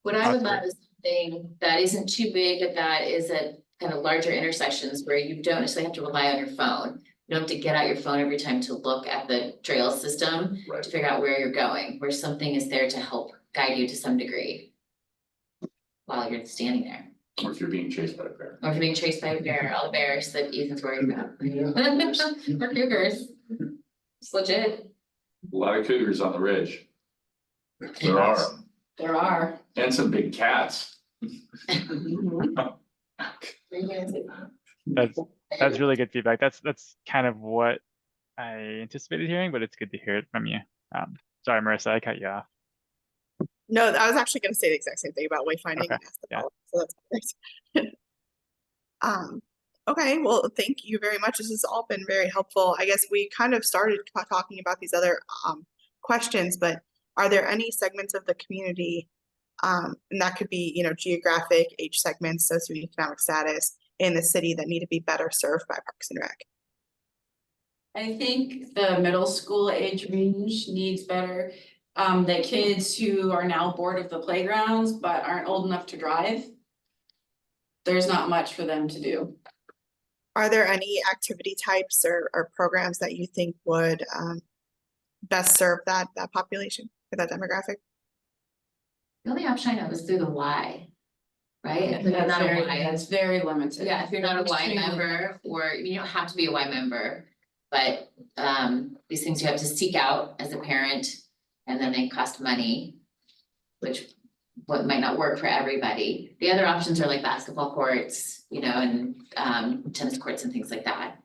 What I would love is something that isn't too big, but that is at kind of larger intersections where you don't necessarily have to rely on your phone. You don't have to get out your phone every time to look at the trail system to figure out where you're going, where something is there to help guide you to some degree while you're standing there. Or if you're being chased by a bear. Or if you're being chased by a bear, all the bears that Ethan's worried about. Or cougars. It's legit. A lot of cougars on the ridge. There are. There are. And some big cats. That's really good feedback. That's kind of what I anticipated hearing, but it's good to hear it from you. Sorry, Marissa, I cut you off. No, I was actually going to say the exact same thing about wayfinding Okay, and ask the yeah. follow-up, so that's great. Okay, well, thank you very much. This has all been very helpful. I guess we kind of started talking about these other questions, but are there any segments of the community, and that could be, you know, geographic, age segments, socioeconomic status in the city that need to be better served by Parks and Rec? I think the middle school age range needs better. The kids who are now bored of the playgrounds but aren't old enough to drive. There's not much for them to do. Are there any activity types or programs that you think would best serve that population or that demographic? The only option I know is through the Y, right? If you're not a Y, That's very limited. yeah, if you're not a Y Extremely member, or you don't have to be a Y member. But these things you have to seek out as a parent, and then they cost money, which what might not work for everybody. The other options are like basketball courts, you know, and tennis courts and things like that.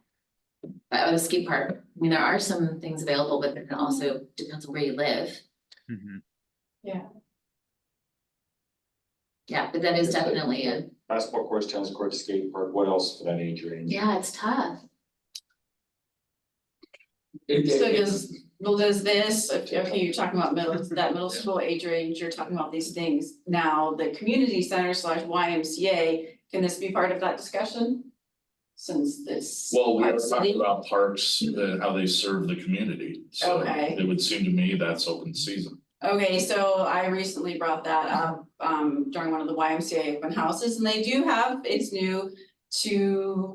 But the ski park, I mean, there are some things available, but it also depends on where you live. Mhm. Yeah. Yeah, but that is definitely a, Basketball courts, tennis courts, skate park, what else for that age range? yeah, it's tough. So does this, okay, you're talking about that middle school age range, you're talking about these things. Now, the community center / YMCA, can this be part of that discussion? Since this. Well, we Park are talking City- about parks and how they serve the community. So Okay. it would seem to me that's open season. Okay, so I recently brought that up during one of the YMCA open houses, and they do have, it's new,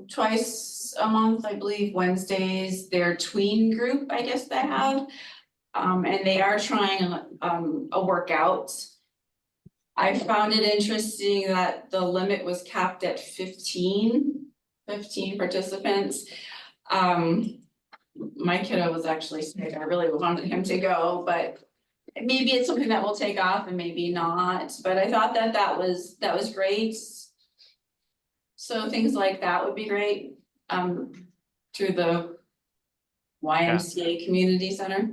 twice a month, I believe, Wednesdays, their tween group, I guess they have. And they are trying a workout. I found it interesting that the limit was capped at 15 participants. My kiddo was actually sick, I really wanted him to go, but maybe it's something that will take off and maybe not, but I thought that was great. So things like that would be great, through the YMCA Community Center.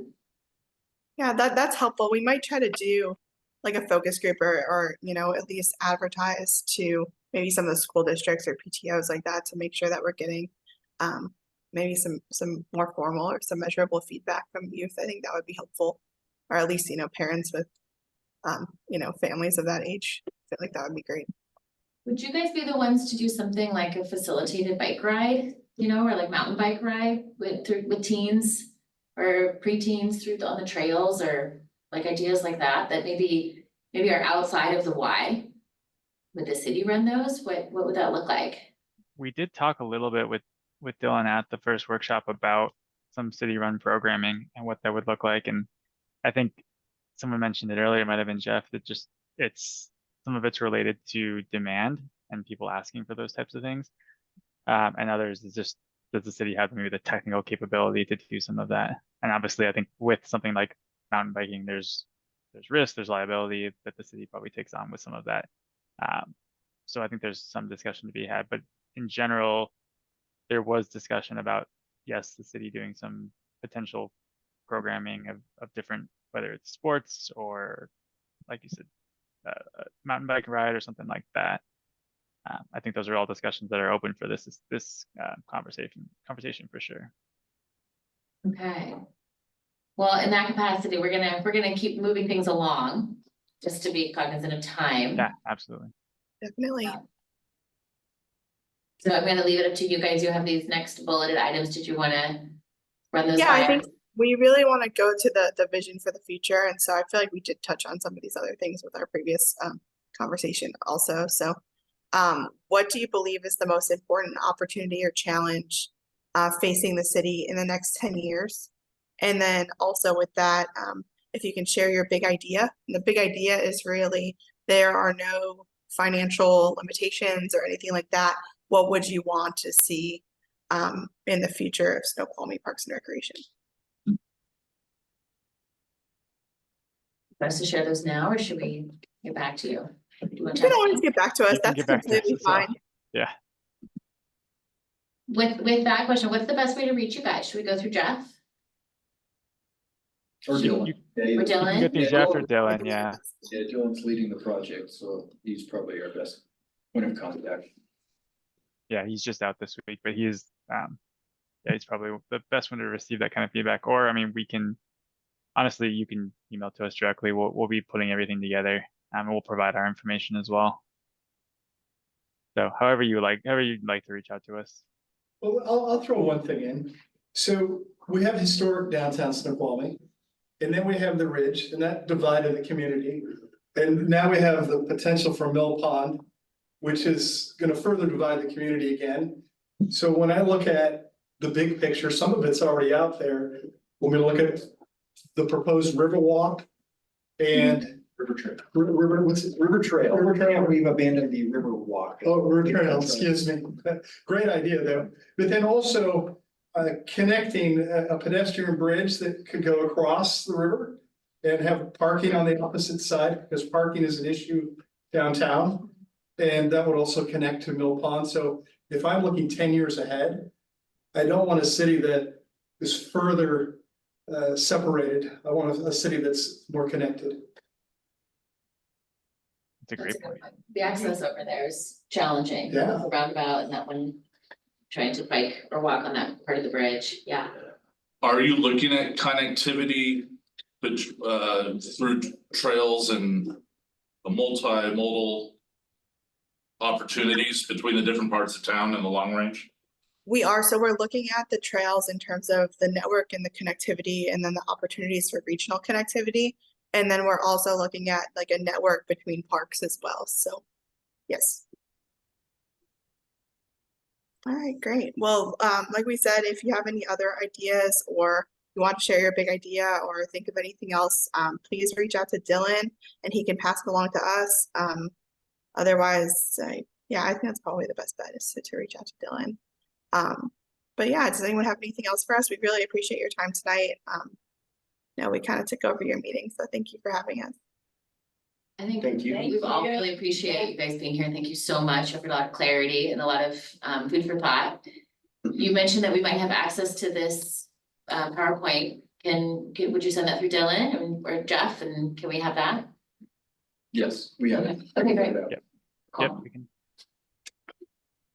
Yeah, that's helpful. We might try to do like a focus group or you know, at least advertise to maybe some of the school districts or PTOs like that to make sure that we're getting maybe some more formal or some measurable feedback from youth. I think that would be helpful, or at least, you know, parents with you know, families of that age. I feel like that would be great. Would you guys be the ones to do something like a facilitated bike ride, you know, or like mountain bike ride with teens or preteens on the trails, or like ideas like that, that maybe are outside of the Y? Would the city run those? What would that look like? We did talk a little bit with Dylan at the first workshop about some city-run programming and what that would look like. And I think someone mentioned it earlier, it might have been Jeff, that just some of it's related to demand and people asking for those types of things. And others is just, does the city have maybe the technical capability to do some of that? And obviously, I think with something like mountain biking, there's risk, there's liability that the city probably takes on with some of that. So I think there's some discussion to be had, but in general, there was discussion about, yes, the city doing some potential programming of different, whether it's sports or, like you said, a mountain bike ride or something like that. I think those are all discussions that are open for this conversation for sure. Okay. Well, in that capacity, we're gonna keep moving things along, just to be cognizant of time. Yeah, absolutely. Definitely. So I'm gonna leave it up to you guys. You have these next bulleted items. Did you wanna run those Yeah, by I think us? we really want to go to the vision for the future. And so I feel like we did touch on some of these other things with our previous conversation also. So what do you believe is the most important opportunity or challenge facing the city in the next 10 years? And then also with that, if you can share your big idea. And the big idea is really there are no financial limitations or anything like that. What would you want to see in the future of Snoqualmie Parks and Recreation? us to share those now, or should we get back to you? Do you want You to can always get back to us. You can That's get back to us completely as well. fine. Yeah. With that question, what's the best way to reach you guys? Should we go through Jeff Or Dylan. or You can Dylan? get through Yeah, Jeff or Dylan. Dylan, yeah. Yeah, Dylan's leading the project, so he's probably our best point of contact. Yeah, he's just out this week, but he is, yeah, he's probably the best one to receive that kind of feedback. Or, I mean, we can, honestly, you can email to us directly. We'll be putting everything together, and we'll provide our information as well. So however you'd like to reach out to us. Well, I'll throw one thing in. So we have historic downtown Snoqualmie. And then we have the Ridge, and that divided the community. And now we have the potential for Mill Pond, which is gonna further divide the community again. So when I look at the big picture, some of it's already out there. When we look at the proposed Riverwalk and River Trail. What's it? River Trail. River Trail. We've abandoned the River Walk. Oh, River Trail, excuse me. Great idea though. But then also connecting a pedestrian bridge that could go across the river and have parking on the opposite side, because parking is an issue downtown. And that would also connect to Mill Pond. So if I'm looking 10 years ahead, I don't want a city that is further separated. I want a city that's more connected. It's a That's great a good point. point. The access over there is challenging. Yeah. The roundabout and that one, trying to bike or walk on that part of the bridge, yeah. Are you looking at connectivity, but through trails and the multimodal opportunities between the different parts of town in the long range? We are, so we're looking at the trails in terms of the network and the connectivity, and then the opportunities for regional connectivity. And then we're also looking at like a network between parks as well. So, yes. All right, great. Well, like we said, if you have any other ideas or you want to share your big idea or think of anything else, please reach out to Dylan and he can pass it along to us. Otherwise, yeah, I think that's probably the best bet is to reach out to Dylan. But yeah, does anyone have anything else for us? We really appreciate your time tonight. No, we kind of took over your meeting, so thank you for having us. I think Thank you. we've all really appreciate you guys being here. Thank you so much for a lot of clarity and a lot of food for thought. You mentioned that we might have access to this PowerPoint. Would you send that through Dylan or Jeff, and can we have that? Yes, we have it. Okay, great. Yep. Cool. Yep, we can.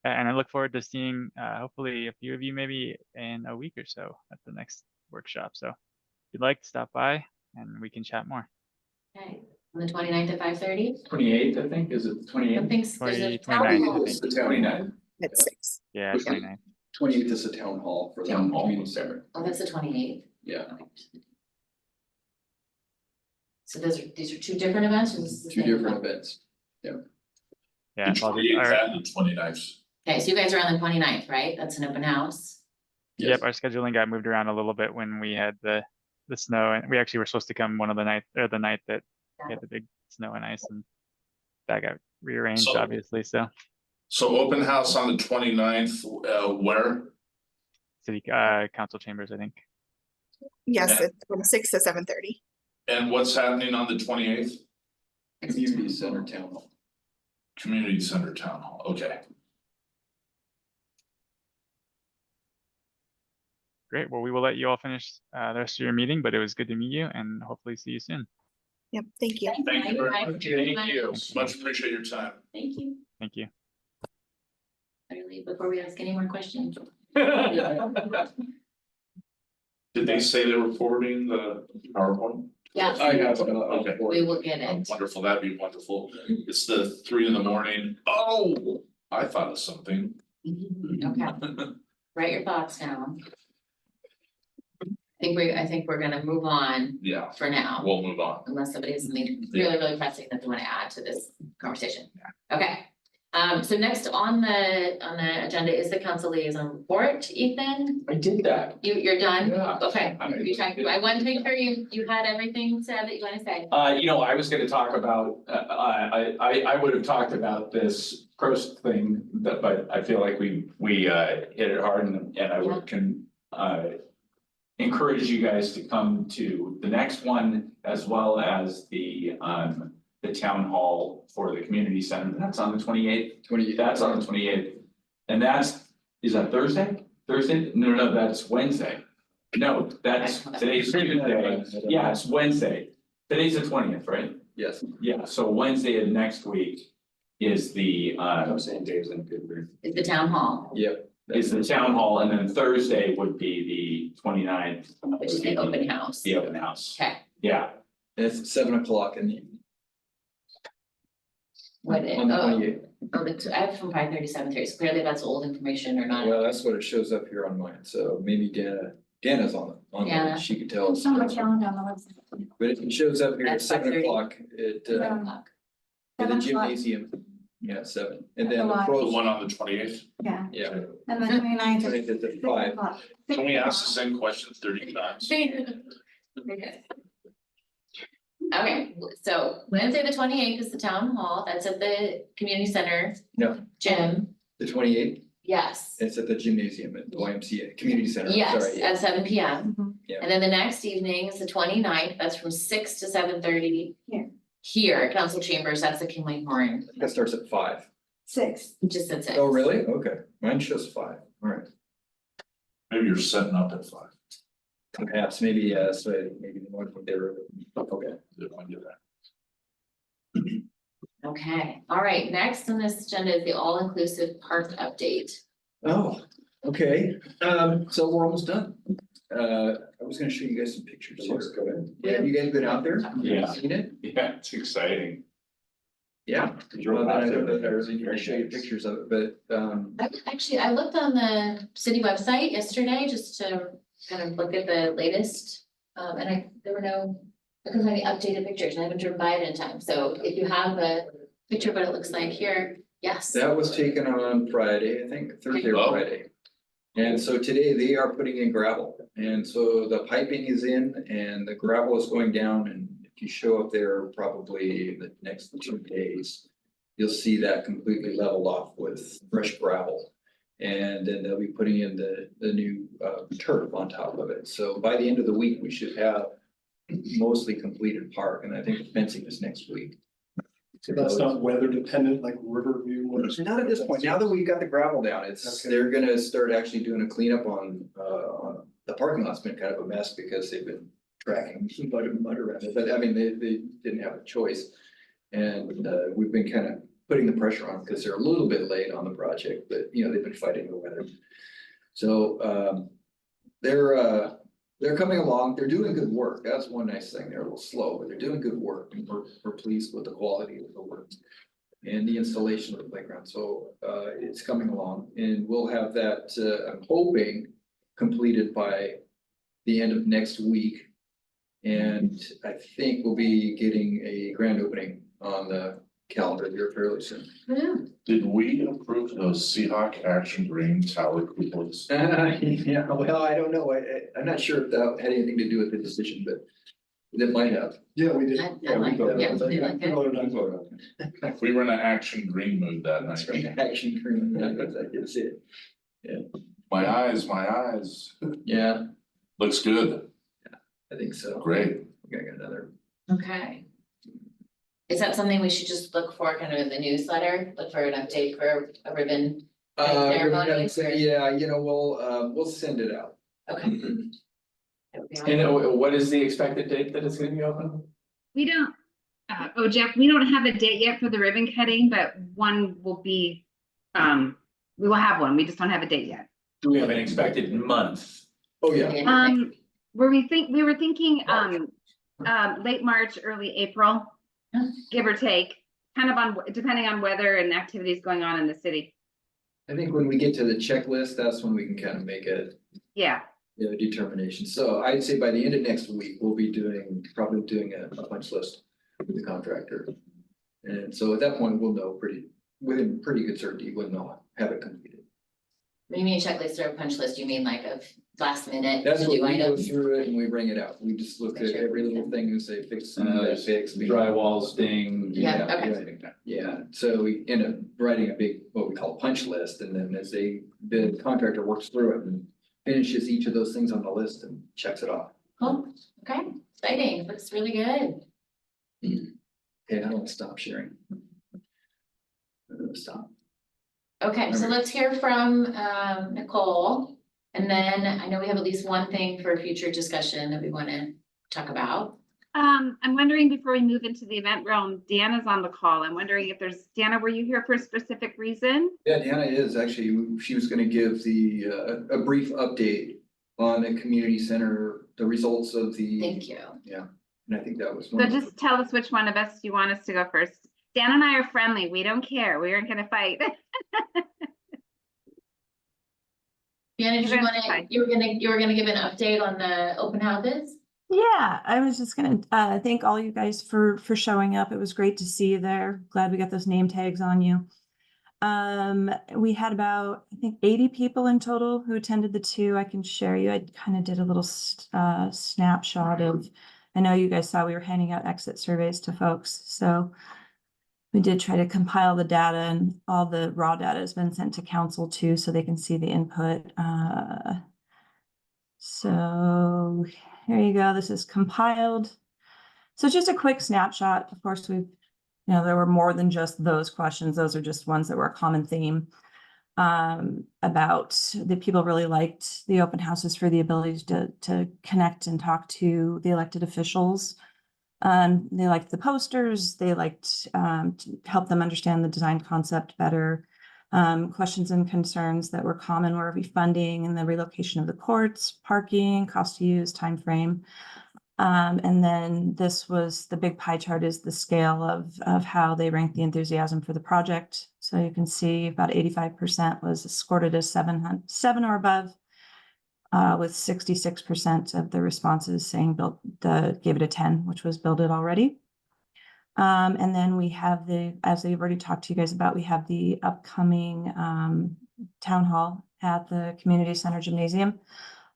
And I look forward to seeing hopefully a few of you maybe in a week or so at the next workshop. So if you'd like to stop by and we can chat more. Okay, on the 29th at 5:30? 28th, I think, is it the I 28th? think there's a 29th, town I hall. think. The 29th. At 6. Yeah, 29th. 28th is a town hall for the Town hall, community okay. center. Oh, that's the 28th. Yeah, Okay. So these are two different events? Or this is the two same different event? events. Yeah, The apologies. 28th and the 29th. Okay, so you guys are on the 29th, right? That's an open house. Yep, our scheduling got moved around a little bit when we had the snow, and we actually were supposed to come one of the night or the night that we had the big snow and ice, and that got rearranged, So- obviously. So So open house on the 29th, where? city council chambers, I think. Yes, Yeah. it's from 6 to 7:30. And what's happening on the 28th? community center town hall. Community Center Town Hall, okay. Great. Well, we will let you all finish the rest of your meeting, but it was good to meet you and hopefully see you soon. Yep, thank you. Thank you very I- much. Thank you. Much appreciate your time. Thank you. Thank you. Better leave before we ask any more questions. Did they say they were forwarding the PowerPoint? Yeah, I got it. Okay. we will get Oh, it. wonderful, that'd be wonderful. It's the 3 a.m. Oh, I thought of something. Okay, write your thoughts down. I think we're gonna move on Yeah, for now, we'll move on. unless somebody has something really, really pressing that they wanna add to this conversation. Okay, so next on the agenda is the council liaison report. Ethan, I did that. you're done? Yeah. Okay, I wanted to make sure you had everything said that you wanna say. I was gonna talk about, I would have talked about this Prost thing, but I feel like we hit it hard and I would encourage you guys to come to the next one as well as the town hall for the community center. That's on the 28th. That's on the 28th. And is that Thursday? Thursday? No, that's Wednesday. No, that's today's Tuesday. Yeah, it's Wednesday. Today's the 20th, right? Yes. Yeah, so Wednesday of next week is the I'm saying Dave's in a good mood. It's the town hall, Yep. is the town hall, and then Thursday would be the 29th. which is the open house. The open house. Okay, Yeah, And it's 7 o'clock in the evening. what, On the oh, 28th. I have from 5:30 to 7:30, so clearly that's old information or not. Well, that's what it shows up here on mine, so maybe Dana's on Dana. it, she could tell us. It's on the calendar on the website. But it shows up here at At 7 5:30? o'clock at 7 o'clock. in the 7 o'clock. gymnasium. Yeah, 7, and At then the the lodge. The pros, one on the 28th. Yeah, yeah. and the 29th I is think it's at 6 5. o'clock. Can we ask the same question 30 times? Okay, so Wednesday, the 28th is the town hall, that's at the community center. No. Gym, The 28th, yes, it's at the gymnasium at the YMCA, community center, yes, sorry. at 7 p.m. Mhm. Yeah. And then the next evening is the 29th. That's from 6 to 7:30. Here. Here, at council chambers, that's the Kinley Horn, That starts at 5. 6. just at 6. Oh, really? Okay, mine shows 5, alright. Maybe you're setting up at 5. Perhaps, maybe, so maybe more than they were, okay. Didn't want to do that. Okay, all right, next on this agenda is the all-inclusive park update. Oh, okay, so we're almost done. I was gonna show you guys some pictures It here. looks good. Yeah, you guys been out there? Yeah. Seen it? yeah, it's exciting. Yeah. Well, then I don't know if I really need to show you pictures of it, but, I looked on the city website yesterday just to kind of look at the latest. And I couldn't find any updated pictures, and I haven't driven by it in time, so if you have a picture of what it looks like here, yes. that was taken on Friday, I think, Thursday or Oh. Friday. And so today they are putting in gravel, and so the piping is in and the gravel is going down, and if you show up there probably the next 2 days, you'll see that completely leveled off with fresh gravel. And then they'll be putting in the new turf on top of it, so by the end of the week, we should have mostly completed park, and I think the fencing is next week. So that's not weather dependent like Riverview was. Not at this point, now that we've got the gravel down, it's, Okay. they're gonna start actually doing a cleanup on the parking lot's been kind of a mess because they've been tracking mud around it, but I mean, they didn't have a choice. And we've been kind of putting the pressure on because they're a little bit late on the project, but you know, they've been fighting the weather. So they're coming along, they're doing good work, that's one nice thing, they're a little slow, but they're doing good work, and we're pleased with the quality of the work. And the installation of the playground, so it's coming along, and we'll have that, I'm hoping, completed by the end of next week. And I think we'll be getting a grand opening on the calendar here fairly soon. Yeah. Did we approve those Seahawk Action Green Tower coupons? Yeah, well, I don't know, I'm not sure if that had anything to do with the decision, but it might have. Yeah, we did. I Yeah, we like it. voted Yeah, on we that. like We it. voted on it. We were in an action green mood that That's night. right, action cream, I can see it. My eyes, Yeah, looks good, I think so. great. We got another. Okay. Is that something we should just look for kind of in the newsletter, look for an update for a ribbon? Ceremonies or- Yeah, you know, we'll send it out. Okay. And what is the expected date that it's gonna be open? We don't, Jeff, we don't have a date yet for the ribbon cutting, but one will be, we will have one, we just don't have a date yet. Do we have an expected month? Oh, yeah. We were thinking, late March, early April, give or take, kind of on, depending on weather and activities going on in the city. I think when we get to the checklist, that's when we can kind of make a, Yeah, you know, determination. So I'd say by the end of next week, we'll be probably doing a punch list with the contractor. And so at that point, we'll know within pretty good certainty when they'll have it completed. When you mean checklist or punch list, you mean like of last minute That's to what do we go items? through it and we bring it out. We just look Make at sure. every little thing and say, fix that, fix. Drywalls, ding. Yeah, okay. everything. Yeah, so we end up writing a big, what we call punch list, and then as the contractor works through it and finishes each of those things on the list and checks it off. Cool, okay, exciting, looks really good. Okay, I don't stop sharing. Stop. Okay, so Alright. let's hear from Nicole. And then I know we have at least one thing for future discussion that we want to talk about. I'm wondering before we move into the event realm, Deanna's on the call. I'm wondering if there's, Deanna, were you here for a specific reason? Yeah, Deanna is actually, she was gonna give the, a brief update on the community center, the results of the. Thank you. Yeah, and I think that was So one of the. just tell us which one of us you want us to go first. Dan and I are friendly. We don't care. We aren't gonna fight. Deanna, did you guys want to, decide. you were gonna give an update on the open houses? Yeah, I was just gonna thank all you guys for showing up. It was great to see you there. Glad we got those name tags on you. We had about, I think, 80 people in total who attended the two. I can share you. I kind of did a little snapshot of, I know you guys saw we were handing out exit surveys to folks, so we did try to compile the data, and all the raw data has been sent to council too, so they can see the input. So here you go. This is compiled. So just a quick snapshot. Of course, there were more than just those questions. Those are just ones that were a common theme about the people really liked the open houses for the ability to connect and talk to the elected officials. They liked the posters. They liked to help them understand the design concept better. Questions and concerns that were common were refunding and the relocation of the courts, parking, cost to use, time frame. And then this was the big pie chart is the scale of how they ranked the enthusiasm for the project. So you can see about 85% was scored as 7 or above, with 66% of the responses saying gave it a 10, which was build it already. And then we have as I've already talked to you guys about, we have the upcoming town hall at the community center gymnasium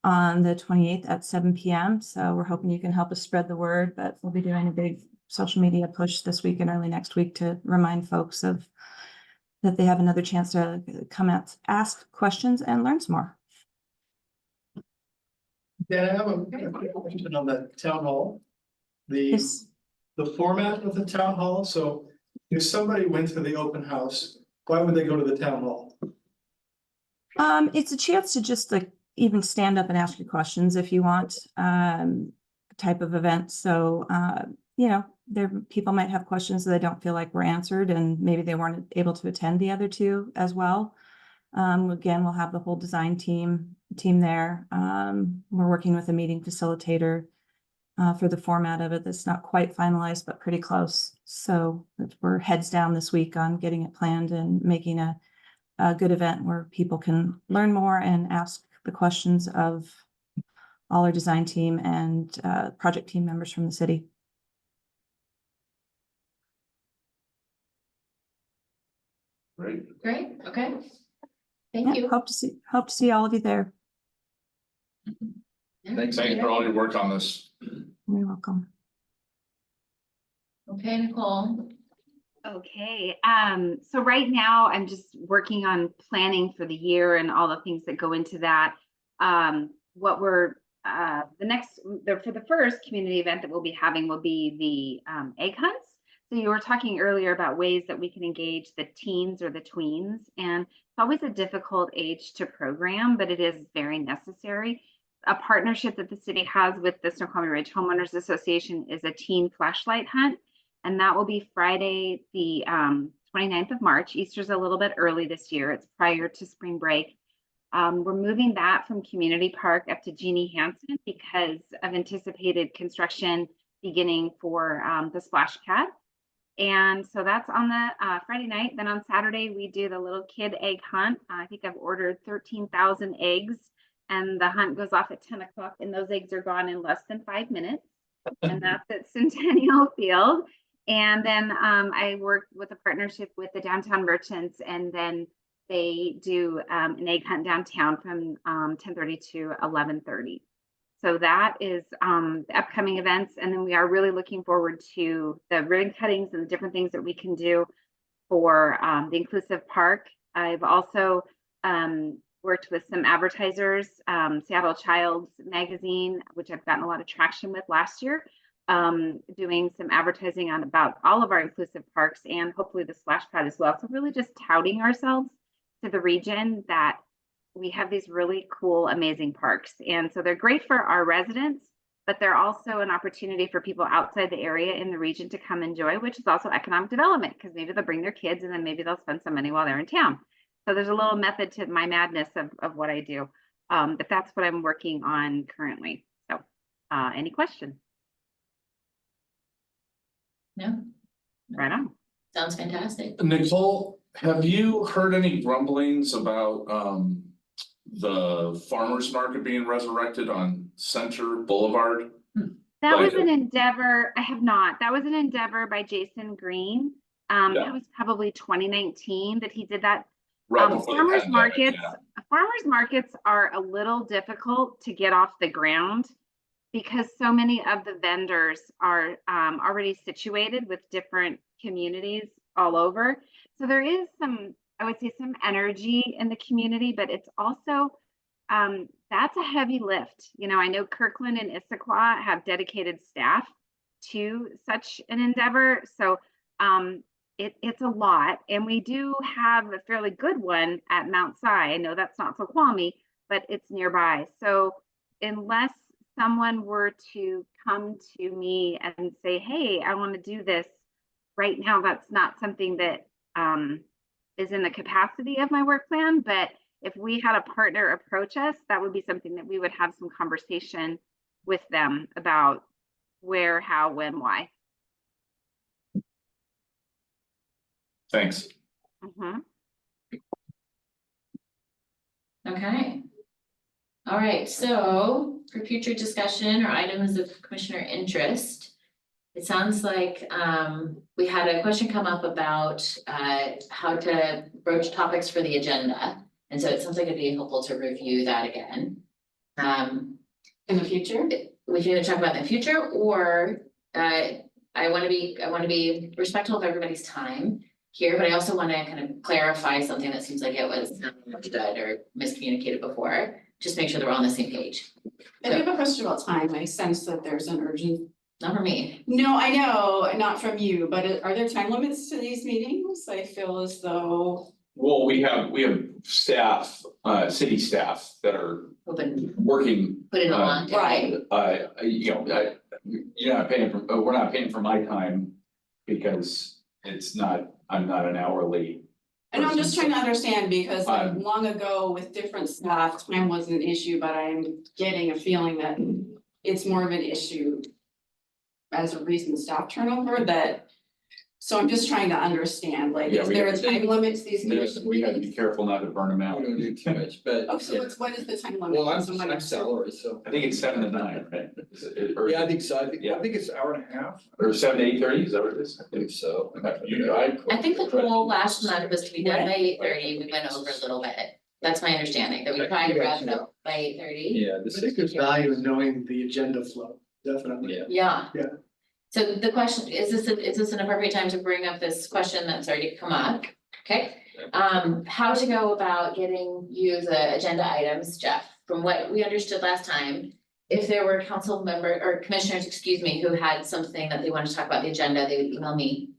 on the 28th at 7 p.m. So we're hoping you can help us spread the word, but we'll be doing a big social media push this week and early next week to remind folks that they have another chance to come out, ask questions and learn some more. Dan, I have a quick question on the town hall. Yes. The format of the town hall, so if somebody went to the open house, why would they go to the town hall? It's a chance to just even stand up and ask your questions if you want, type of event. So, people might have questions that they don't feel like were answered, and maybe they weren't able to attend the other two as well. Again, we'll have the whole design team there. We're working with a meeting facilitator for the format of it. That's not quite finalized, but pretty close. So we're heads down this week on getting it planned and making a good event where people can learn more and ask the questions of all our design team and project team members from the city. Great. Okay. Thank you. Hope to see all of you there. Thanks. Thanks for all your work on this. You're welcome. Okay, Nicole. Okay, so right now I'm just working on planning for the year and all the things that go into that. What we're for the first community event that we'll be having will be the egg hunts. So you were talking earlier about ways that we can engage the teens or the tweens, and it's always a difficult age to program, but it is very necessary. A partnership that the city has with the Snoqualmie Ridge Homeowners Association is a teen flashlight hunt. And that will be Friday, the 29th of March. Easter's a little bit early this year. It's prior to spring break. We're moving that from Community Park up to Jeannie Hansen because of anticipated construction beginning for the splash pad. And so that's on the Friday night. Then on Saturday, we do the little kid egg hunt. I think I've ordered 13,000 eggs, and the hunt goes off at 10 o'clock, and those eggs are gone in less than 5 minutes. And that's at Centennial Field. And then I work with a partnership with the downtown merchants, and then they do an egg hunt downtown from 10:30 to 11:30. So that is the upcoming events. And then we are really looking forward to the ribbon cuttings and the different things that we can do for the inclusive park. I've also worked with some advertisers, Seattle Child's Magazine, which I've gotten a lot of traction with last year, doing some advertising on about all of our inclusive parks and hopefully the splash pad as well. So really just touting ourselves to the region that we have these really cool, amazing parks. And so they're great for our residents, but they're also an opportunity for people outside the area in the region to come enjoy, which is also economic development, because maybe they'll bring their kids and then maybe they'll spend some money while they're in town. So there's a little method to my madness of what I do. But that's what I'm working on currently. So any questions? No, Right on. sounds fantastic. Nicole, have you heard any rumblings about the farmer's market being resurrected on Center Boulevard? That was Like- an endeavor. I have not. That was an endeavor by Jason Green. Yeah. That was probably 2019 that he did that. Right before the Farmers pandemic, markets, yeah. farmers markets are a little difficult to get off the ground because so many of the vendors are already situated with different communities all over. So there is some, I would say, some energy in the community, but it's also that's a heavy lift. You know, I know Kirkland and Issaquah have dedicated staff to such an endeavor. So it's a lot. And we do have a fairly good one at Mount Si. I know that's not Snoqualmie, but it's nearby. So unless someone were to come to me and say, hey, I want to do this right now, that's not something that is in the capacity of my work plan. But if we had a partner approach us, that would be something that we would have some conversation with them about where, how, when, why. Thanks. Mhm. Okay. All right, so for future discussion or items of commissioner interest, it sounds like we had a question come up about how to broach topics for the agenda. And so it sounds like it'd be helpful to review that again. In the future? We can either talk about in the future or I want to be respectful of everybody's time here, but I also want to kind of clarify something that seems like it was understood or miscommunicated before. Just make sure that we're on the same page. I do have a question about time. I sense that there's an urgent. Not for me. No, I know, not from you, but are there time limits to these meetings? I feel as though. Well, we have staff, city staff that are Open, working. put in a long day. Right. You're not paying for, we're not paying for my time because I'm not an hourly. I know, I'm just person, trying to understand because like, Um, long ago with different staff, time wasn't an issue, but I'm getting a feeling that it's more of an issue as a recent staff turnover that, so I'm just trying to understand, like, Yeah, is we there a have- time limit to these so commission we gotta be meetings? careful not to burn them out. We don't do too much, but. Oh, so what is the time limit? Well, Someone- I'm salary, so. I think it's 7 to 9, right? Is it- or- Yeah, I think so. I think Yeah. it's an hour and a half. Or 7 to 8:30, is that what it is? I think so. I think the goal last month was to be done by 8:30. We went over a little bit. That's my understanding, that we tried to wrap it up by 8:30. Yeah, I think there's value in knowing the agenda flow, definitely. Yeah. Yeah. Yeah. So the question, is this an appropriate time to bring up this question that's already come up? Okay, how to go about getting you the agenda items, Jeff? From what we understood last time, if there were council member or commissioners, excuse me, who had something that they wanted to talk about the agenda, they would email me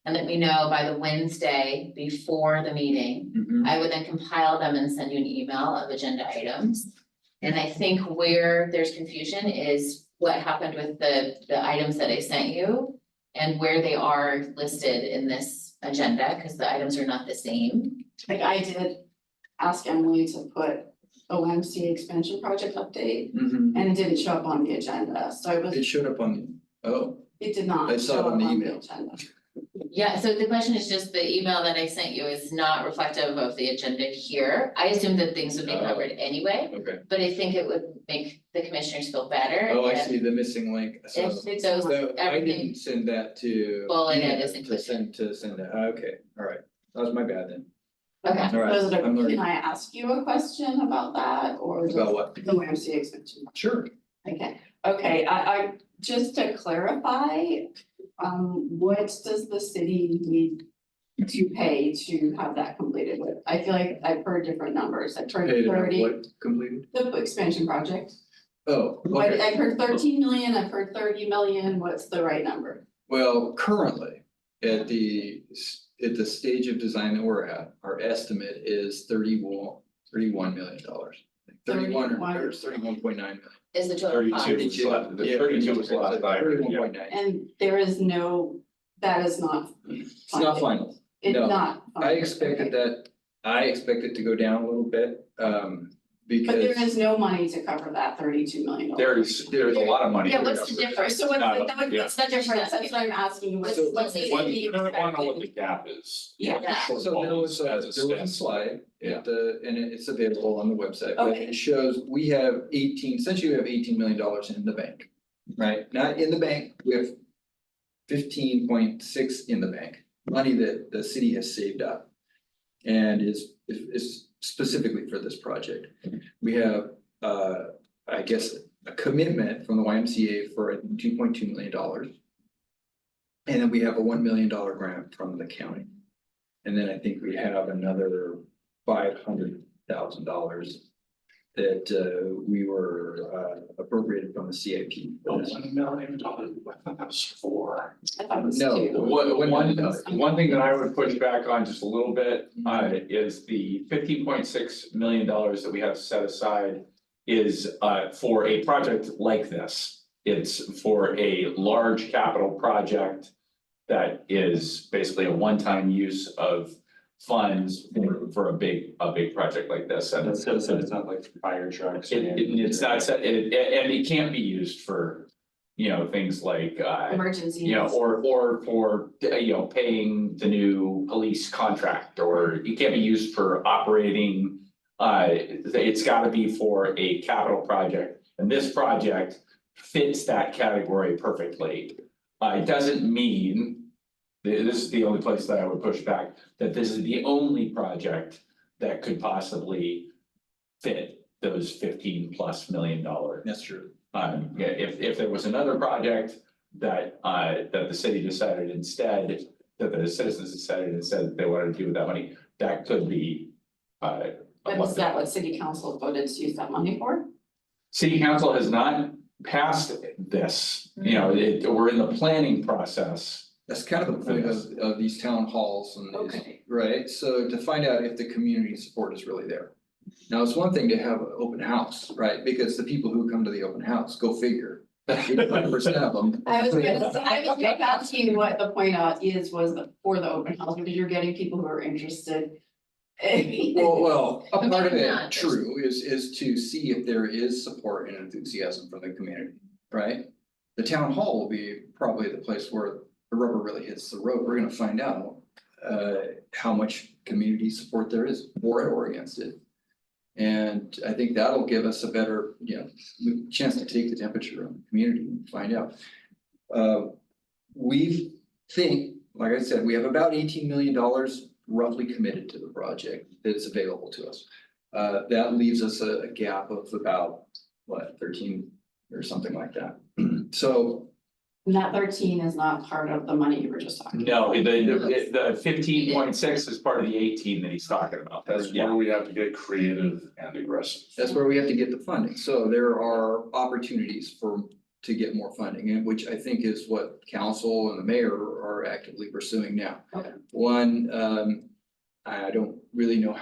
and let me know by the Wednesday before the meeting. Mhm. I would then compile them and send you an email of agenda items. And I think where there's confusion is what happened with the items that I sent you and where they are listed in this agenda, because the items are not the same. Like I did ask Emily to put OMC expansion project update Mhm. and it didn't show up on the agenda, so I was, It showed up on, it did not I saw show it up on the on the email. agenda. Yeah, so the question is just the email that I sent you is not reflective of the agenda here. I assumed that things would be covered anyway, okay. but I think it would make the commissioners feel better. Oh, I if- see the missing link. So If it goes, so I everything, didn't send that to. Well, it Ina is To included. send that. Okay, all right. That was my bad then. okay, All right, So is it, I'm learning. can I ask you a question about that or just About what? the OMC expansion? Sure. Okay, I just to clarify, what does the city need to pay to have that completed with? I feel like I've heard different numbers. I've heard Paid and 30, what completed? the expansion project. Oh, What, okay. I've heard 13 million, I've heard 30 million. What's the right number? Well, currently, at the stage of design that we're at, our estimate is $31 million. 31 or 31.9 million. Is the total cost. 32 was last, the Yeah, 32 was last I heard, yeah. 31.9. And there is no, that is not. It's not final. It's no. not. I expected that, I expect it to go down a little bit, because. But there is no money to cover that $32 million. There's a lot of money. Yeah, for what's the that. difference? So what's No, the, yeah. what's the difference? That's what I'm asking. What's So what's the What, city I wanna know what the expecting? gap is. Yeah. What the So there shortfall was is a, as it there was a stands. slide Yeah. at the, and it's available on the website, but Okay. it shows we have essentially we have $18 million in the bank. Right, not in the bank, we have 15.6 in the bank, money that the city has saved up. And is specifically for this project. We have, I guess, a commitment from the YMCA for $2.2 million. And then we have a $1 million grant from the county. And then I think we have another $500,000 that we were appropriated from the CIP. $1 million, I thought that was 4. I thought it was No. two. One thing that I would push back on just a little bit, is the $15.6 million that we have set aside is, for a project like this. It's for a large capital project that is basically a one-time use of funds for a big project like this. And That's set aside, it's not like fire trucks. it's not, and it can't be used for, things like, Emergency. or for, paying the new police contract, or it can't be used for operating. It's gotta be for a capital project, and this project fits that category perfectly. It doesn't mean, this is the only place that I would push back, that this is the only project that could possibly fit those $15+ million. That's true. Yeah, if there was another project that the city decided instead, that the citizens decided instead that they wanted to do with that money, that could be. But is that what city council voted to use that money for? City council has not passed this, we're in the planning process. That's kind of the point of these town halls and these, Okay. right? So to find out if the community support is really there. Now, it's one thing to have an open house, right? Because the people who come to the open house, go figure, 85% of them. I was gonna ask you what the point was for the open house, because you're getting people who are interested. Well, a part of Yeah. it, true, is to see if there is support and enthusiasm from the community, right? The town hall will be probably the place where the rubber really hits the road. We're gonna find out how much community support there is for it or against it. And I think that'll give us a better, chance to take the temperature of the community and find out. We think, like I said, we have about $18 million roughly committed to the project that's available to us. That leaves us a gap of about, 13 or something like that. So. And that 13 is not part of the money you were just talking about. No, the 15.6 is part of the 18 that he's talking about. That's where we have to get creative and aggressive. That's where we have to get the funding. So there are opportunities to get more funding, and which I think is what council and the mayor are actively pursuing now. Okay. One, I don't really know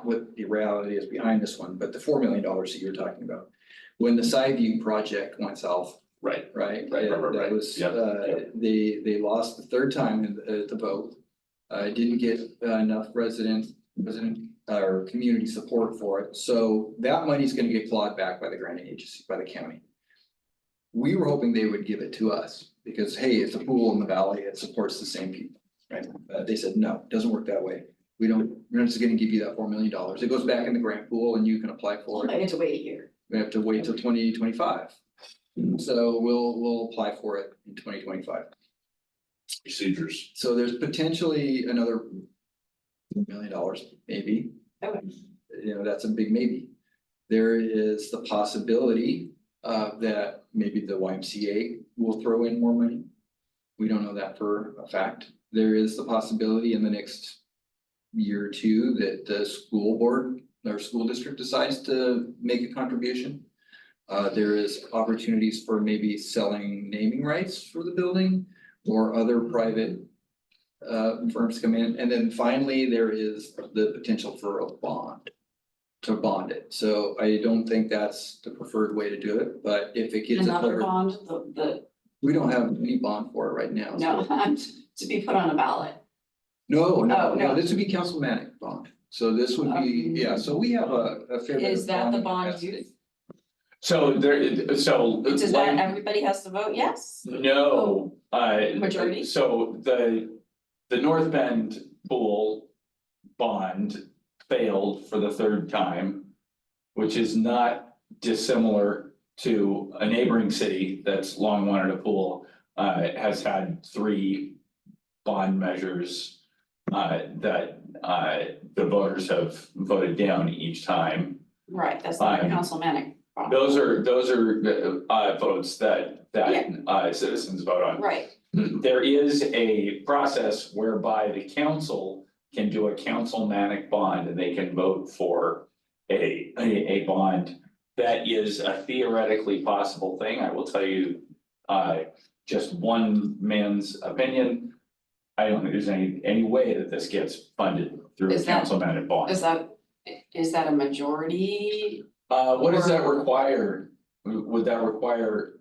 what the reality is behind this one, but the $4 million that you're talking about. When the Sideview project went south. Right. Right? Right. That was, Yep. they lost the third time in the vote. Didn't get enough resident or community support for it, so that money's gonna get clawed back by the granting agency, by the county. We were hoping they would give it to us, because hey, it's a pool in the valley, it supports the same people, right? They said, no, it doesn't work that way. We're not just gonna give you that $4 million, it goes back in the grant pool and you can apply for it. I get to wait a year. We have to wait till 2025. So we'll apply for it in 2025. Procedures. So there's potentially another $1 million, maybe. Okay. That's a big maybe. There is the possibility that maybe the YMCA will throw in more money. We don't know that for a fact. there is the possibility in the next year or two that the school board or school district decides to make a contribution. There is opportunities for maybe selling naming rights for the building or other private firms come in. And then finally, there is the potential for a bond to bond it. So I don't think that's the preferred way to do it, but if it gets. Another bond, the, We don't have any bond for it right now. no, so- to be put on a ballot. No, no, Oh, no, no. this would be councilmanic bond. So this would be, yeah, so we have a fair bit Is of that the bonding bond capacity. used? So there, so. Does that, everybody has to vote yes? No, Majority? So the North Bend pool bond failed for the third time, which is not dissimilar to a neighboring city that's long wanted a pool, has had 3 bond measures that the voters have voted down each time. Right, that's not a councilmanic bond. Those are votes that citizens vote on. Right, There is a process whereby the council can do a councilmanic bond and they can vote for a bond. That is a theoretically possible thing. I will tell you, just one man's opinion. I don't think there's any way that this gets funded through a Is that- councilmanic bond. is that a majority? What does that require? Would that require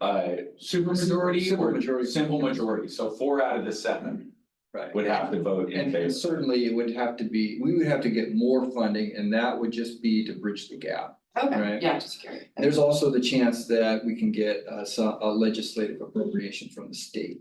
supermajority Simple or majority. simple majority? So 4 out of the 7 Right. would have to vote in And favor. certainly it would have to be, we would have to get more funding and that would just be to bridge the gap. Okay, Right. yeah, just curious. There's also the chance that we can get a legislative appropriation from the state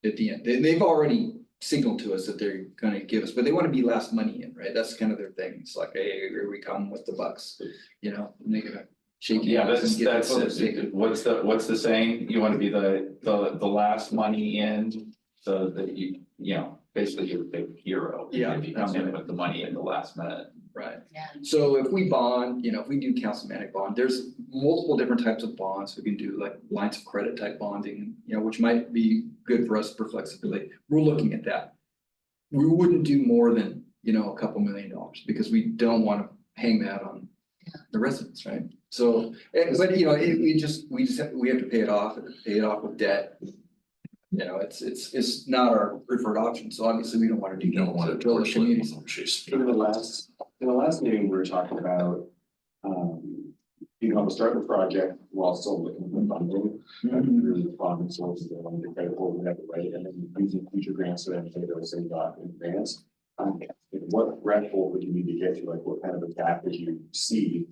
at the end. They've already signaled to us that they're gonna give us, but they wanna be last money in, right? That's kind of their thing. It's like, hey, here we come with the bucks, you know, and they're gonna shake Yeah, hands that's and get the votes. what's the saying? You wanna be the last money in, so that you know, basically you're a big hero. Yeah, If you come in with the money in the last minute. Right. Yeah. So if we bond, if we do councilmanic bond, there's multiple different types of bonds. We can do like lines of credit type bonding, which might be good for us for flexibility. We're looking at that. We wouldn't do more than, a couple $1 million because we don't want to hang that on the residents, right? So, but we have to pay it off with debt. It's not our preferred option. So obviously we don't want to do. You don't want to build a torch community. chase. In the last meeting, we were talking about, start the project while still looking for funding. Through the bond sources that want to credit for whatever, right, and then using future grants to then pay those things off in advance. What threshold would you need to get to, like what kind of a gap would you see?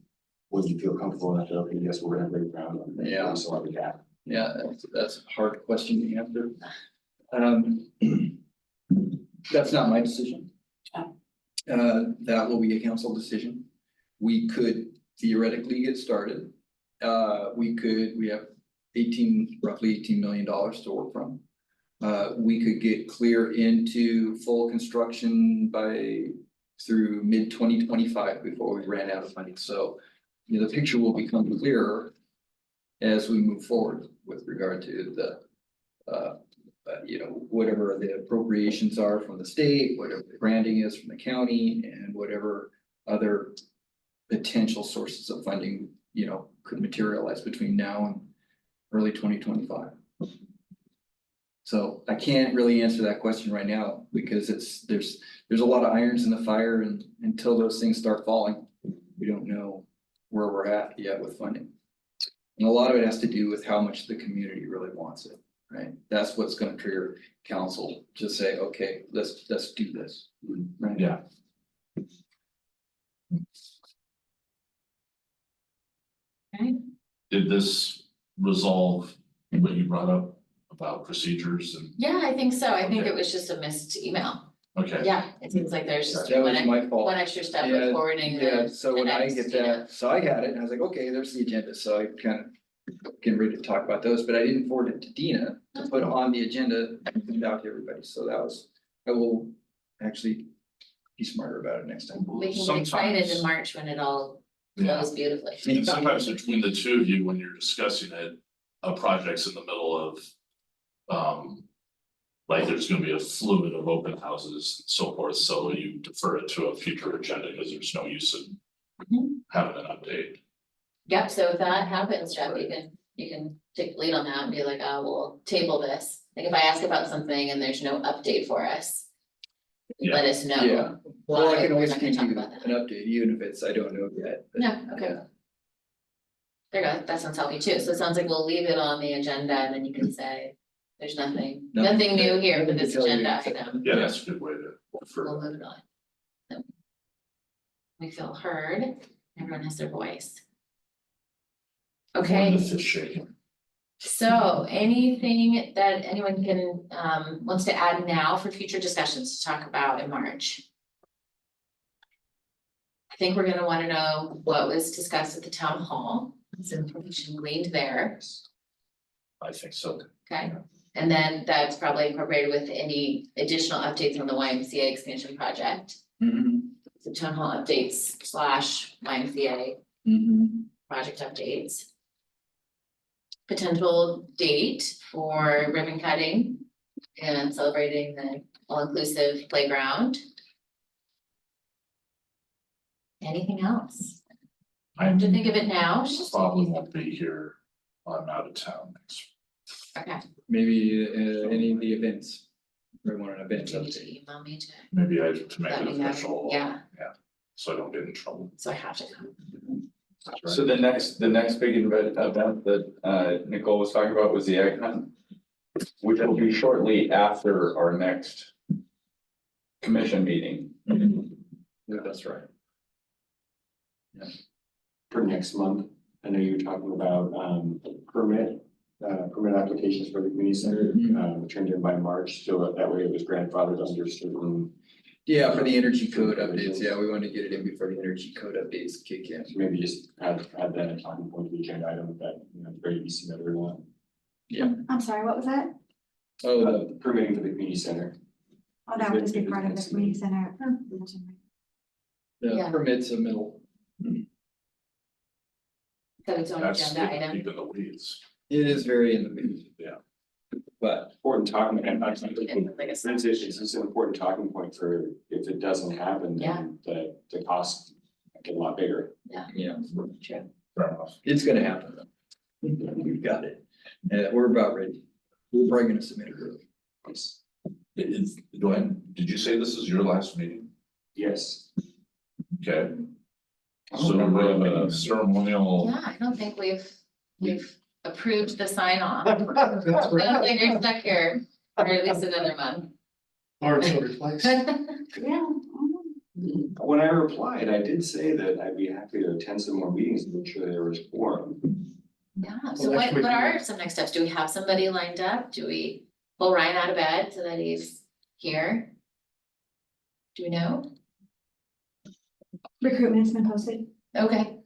When you feel comfortable enough to, okay, yes, we're gonna break ground on that, Yeah. we still have a gap. Yeah, that's a hard question to answer. That's not my decision. That will be a council decision. We could theoretically get started. We have roughly $18 million to work from. We could get clear into full construction through mid-2025 before we ran out of money. So, the picture will become clearer as we move forward with regard to the whatever the appropriations are from the state, whatever the granting is from the county, and whatever other potential sources of funding, could materialize between now and early 2025. So I can't really answer that question right now because there's a lot of irons in the fire, and until those things start falling, we don't know where we're at yet with funding. And a lot of it has to do with how much the community really wants it, right? That's what's gonna trigger council to say, okay, let's do this, right? Yeah. Did this resolve what you brought up about procedures and, Yeah, I think so. I think Okay. it was just a missed email. okay, Yeah, it seems like there's just That was one, my fault. one extra step Yeah, of forwarding Yeah, the. so when I next, get you know. that, so I got it, and I was like, okay, there's the agenda, so I kind of getting ready to talk about those, but I didn't forward it to Dina to put on the agenda and send out to everybody, so I will actually be smarter about it next time. We can get excited in sometimes- March when it all yeah. flows beautifully. And sometimes between the two of you, when you're discussing it, a project's in the middle of, like there's gonna be a fluid of open houses and so forth, so you defer it to a future agenda because there's no use in Mhm. having an update. Yep, so if that happens, Jeff, you can take the lead on that and be like, we'll table this. Like if I ask about something and there's no update for us. Yeah. Let us know. Yeah. Well, I why can we're always not gonna give talk you about that. an update, even if it's, I don't know yet. but- Yeah, okay. There you go, that sounds healthy too, so it sounds like we'll leave it on the agenda and then you can say, there's nothing new here for this Tell you agenda exactly. item. Yeah, that's a good way to We'll defer. move it on. So, we feel heard, everyone has their voice. Okay. The fish shaking. So anything that anyone can, wants to add now for future discussions to talk about in March? I think we're gonna wanna know what was discussed at the town hall, some information gleaned there, I think so. okay? And then that's probably incorporated with any additional updates on the YMCA expansion project. Mhm, So town hall updates / YMCA mhm. project updates. Potential date for ribbon cutting and celebrating the all-inclusive playground. Anything else? I have to think of it now, it's just. Probably won't be here. I'm out of town next. Okay, Maybe any of the events, we want an event do you need to update. email me to Maybe I have to make let it me know? official. Yeah, So I don't get in trouble. so I have to come. So the next big event that Nicole was talking about was the egg hunt. Which will be shortly after our next commission meeting. Yeah, that's right. For next month, I know you were talking about permit applications for the community center, turned in by March, so that way it was grandfathered under certain. Yeah, for the energy code updates, yeah, we want to get it in before the energy code updates kick in. So maybe just add that talking point to the agenda item that, ready to be submitted or not. I'm sorry, what was that? Oh, the Permitting for the community center. Oh, that would just be part of the community center. Yeah. permit submittal. So it's on That's agenda item. deep in the weeds. It is very in the weeds. Yeah. But Important talking, and I think Like a it's just an important talking point for if it doesn't happen, then the cost get a lot bigger. yeah, True. Fair enough. it's gonna happen. We've got it. We're about ready. We're probably gonna submit it early. Did you say this is your last meeting? Yes. Okay. I don't So remember we're meeting a that. ceremonial. Yeah, I don't think we've approved the sign off. That's I don't right. think you're stuck here for at least another month. Or until replaced. Yeah. When I replied, I did say that I'd be happy to attend some more meetings to make sure there was quorum. Yeah, so Well, what actually- are some next steps? Do we have somebody lined up? Do we pull Ryan out of bed so that he's here? Do we know? Recruitment's been posted. Okay,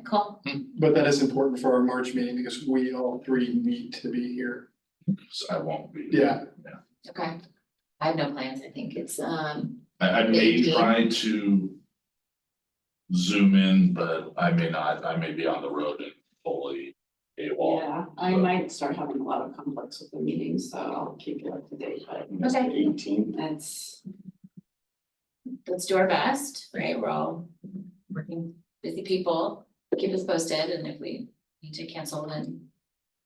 cool. But that is important for our March meeting because we all three need to be here. So I won't be. Yeah. Okay. I have no plans. I think it's, I may try to zoom in, but I may not. I may be on the road and fully AWOL. Yeah, I might start having a lot of conflicts with the meetings, so I'll keep you up to date, but Okay. 18th. it's. let's do our best, right? We're all working busy people. Keep us posted, and if we need to cancel, then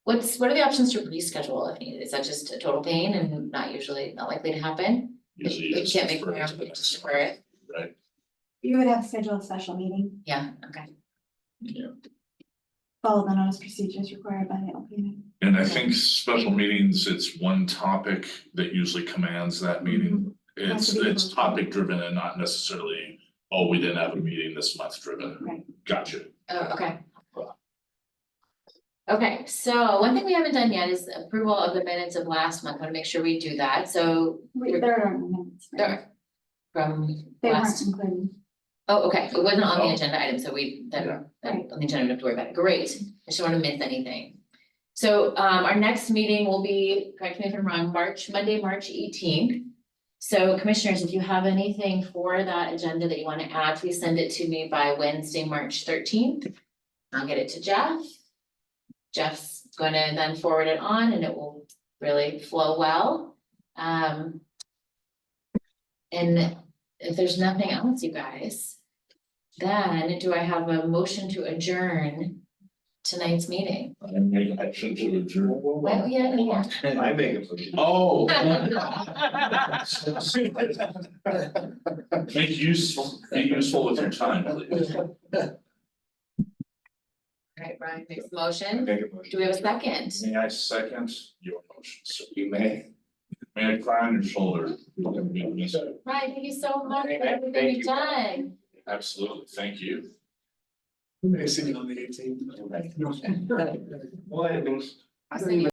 what are the options to reschedule if needed? Is that just a total pain and not likely to happen? Usually If you just can't make defer it, to the next just one, defer it. right? You would have to schedule a special meeting, Yeah, okay. follow the notice procedures required by the LPA. And I think special meetings, it's one topic that usually commands that meeting. Has to be It's posted. topic driven and not necessarily, oh, we didn't have a meeting this month driven. Right. Gotcha. Oh, okay. Okay, so one thing we haven't done yet is approval of the minutes of last month. I want to make sure we do that. So There are minutes. right? there from They weren't last. included. Oh, okay, it wasn't on the Oh. agenda item, so we, Yeah. then on the agenda, we don't have to worry about it, great, I just don't wanna miss anything. So, our next meeting will be, correct me if I'm wrong, Monday, March 18th. So commissioners, if you have anything for that agenda that you wanna add, please send it to me by Wednesday, March 13th. I'll get it to Jeff. Jeff's gonna then forward it on and it will really flow well. And if there's nothing else, you guys, then do I have a motion to adjourn tonight's meeting? I make a motion to adjourn. Well, yeah, yeah. I make a motion. Oh. Be useful with your time, please. Right, Brian makes a I motion. make a motion. Do we have a second? May I second your motion? So you may I cry on your shoulder? Brian, thank you so much for Thank everything you've you. done. Absolutely, thank you. We may see you on the 18th. Well, I mean, I think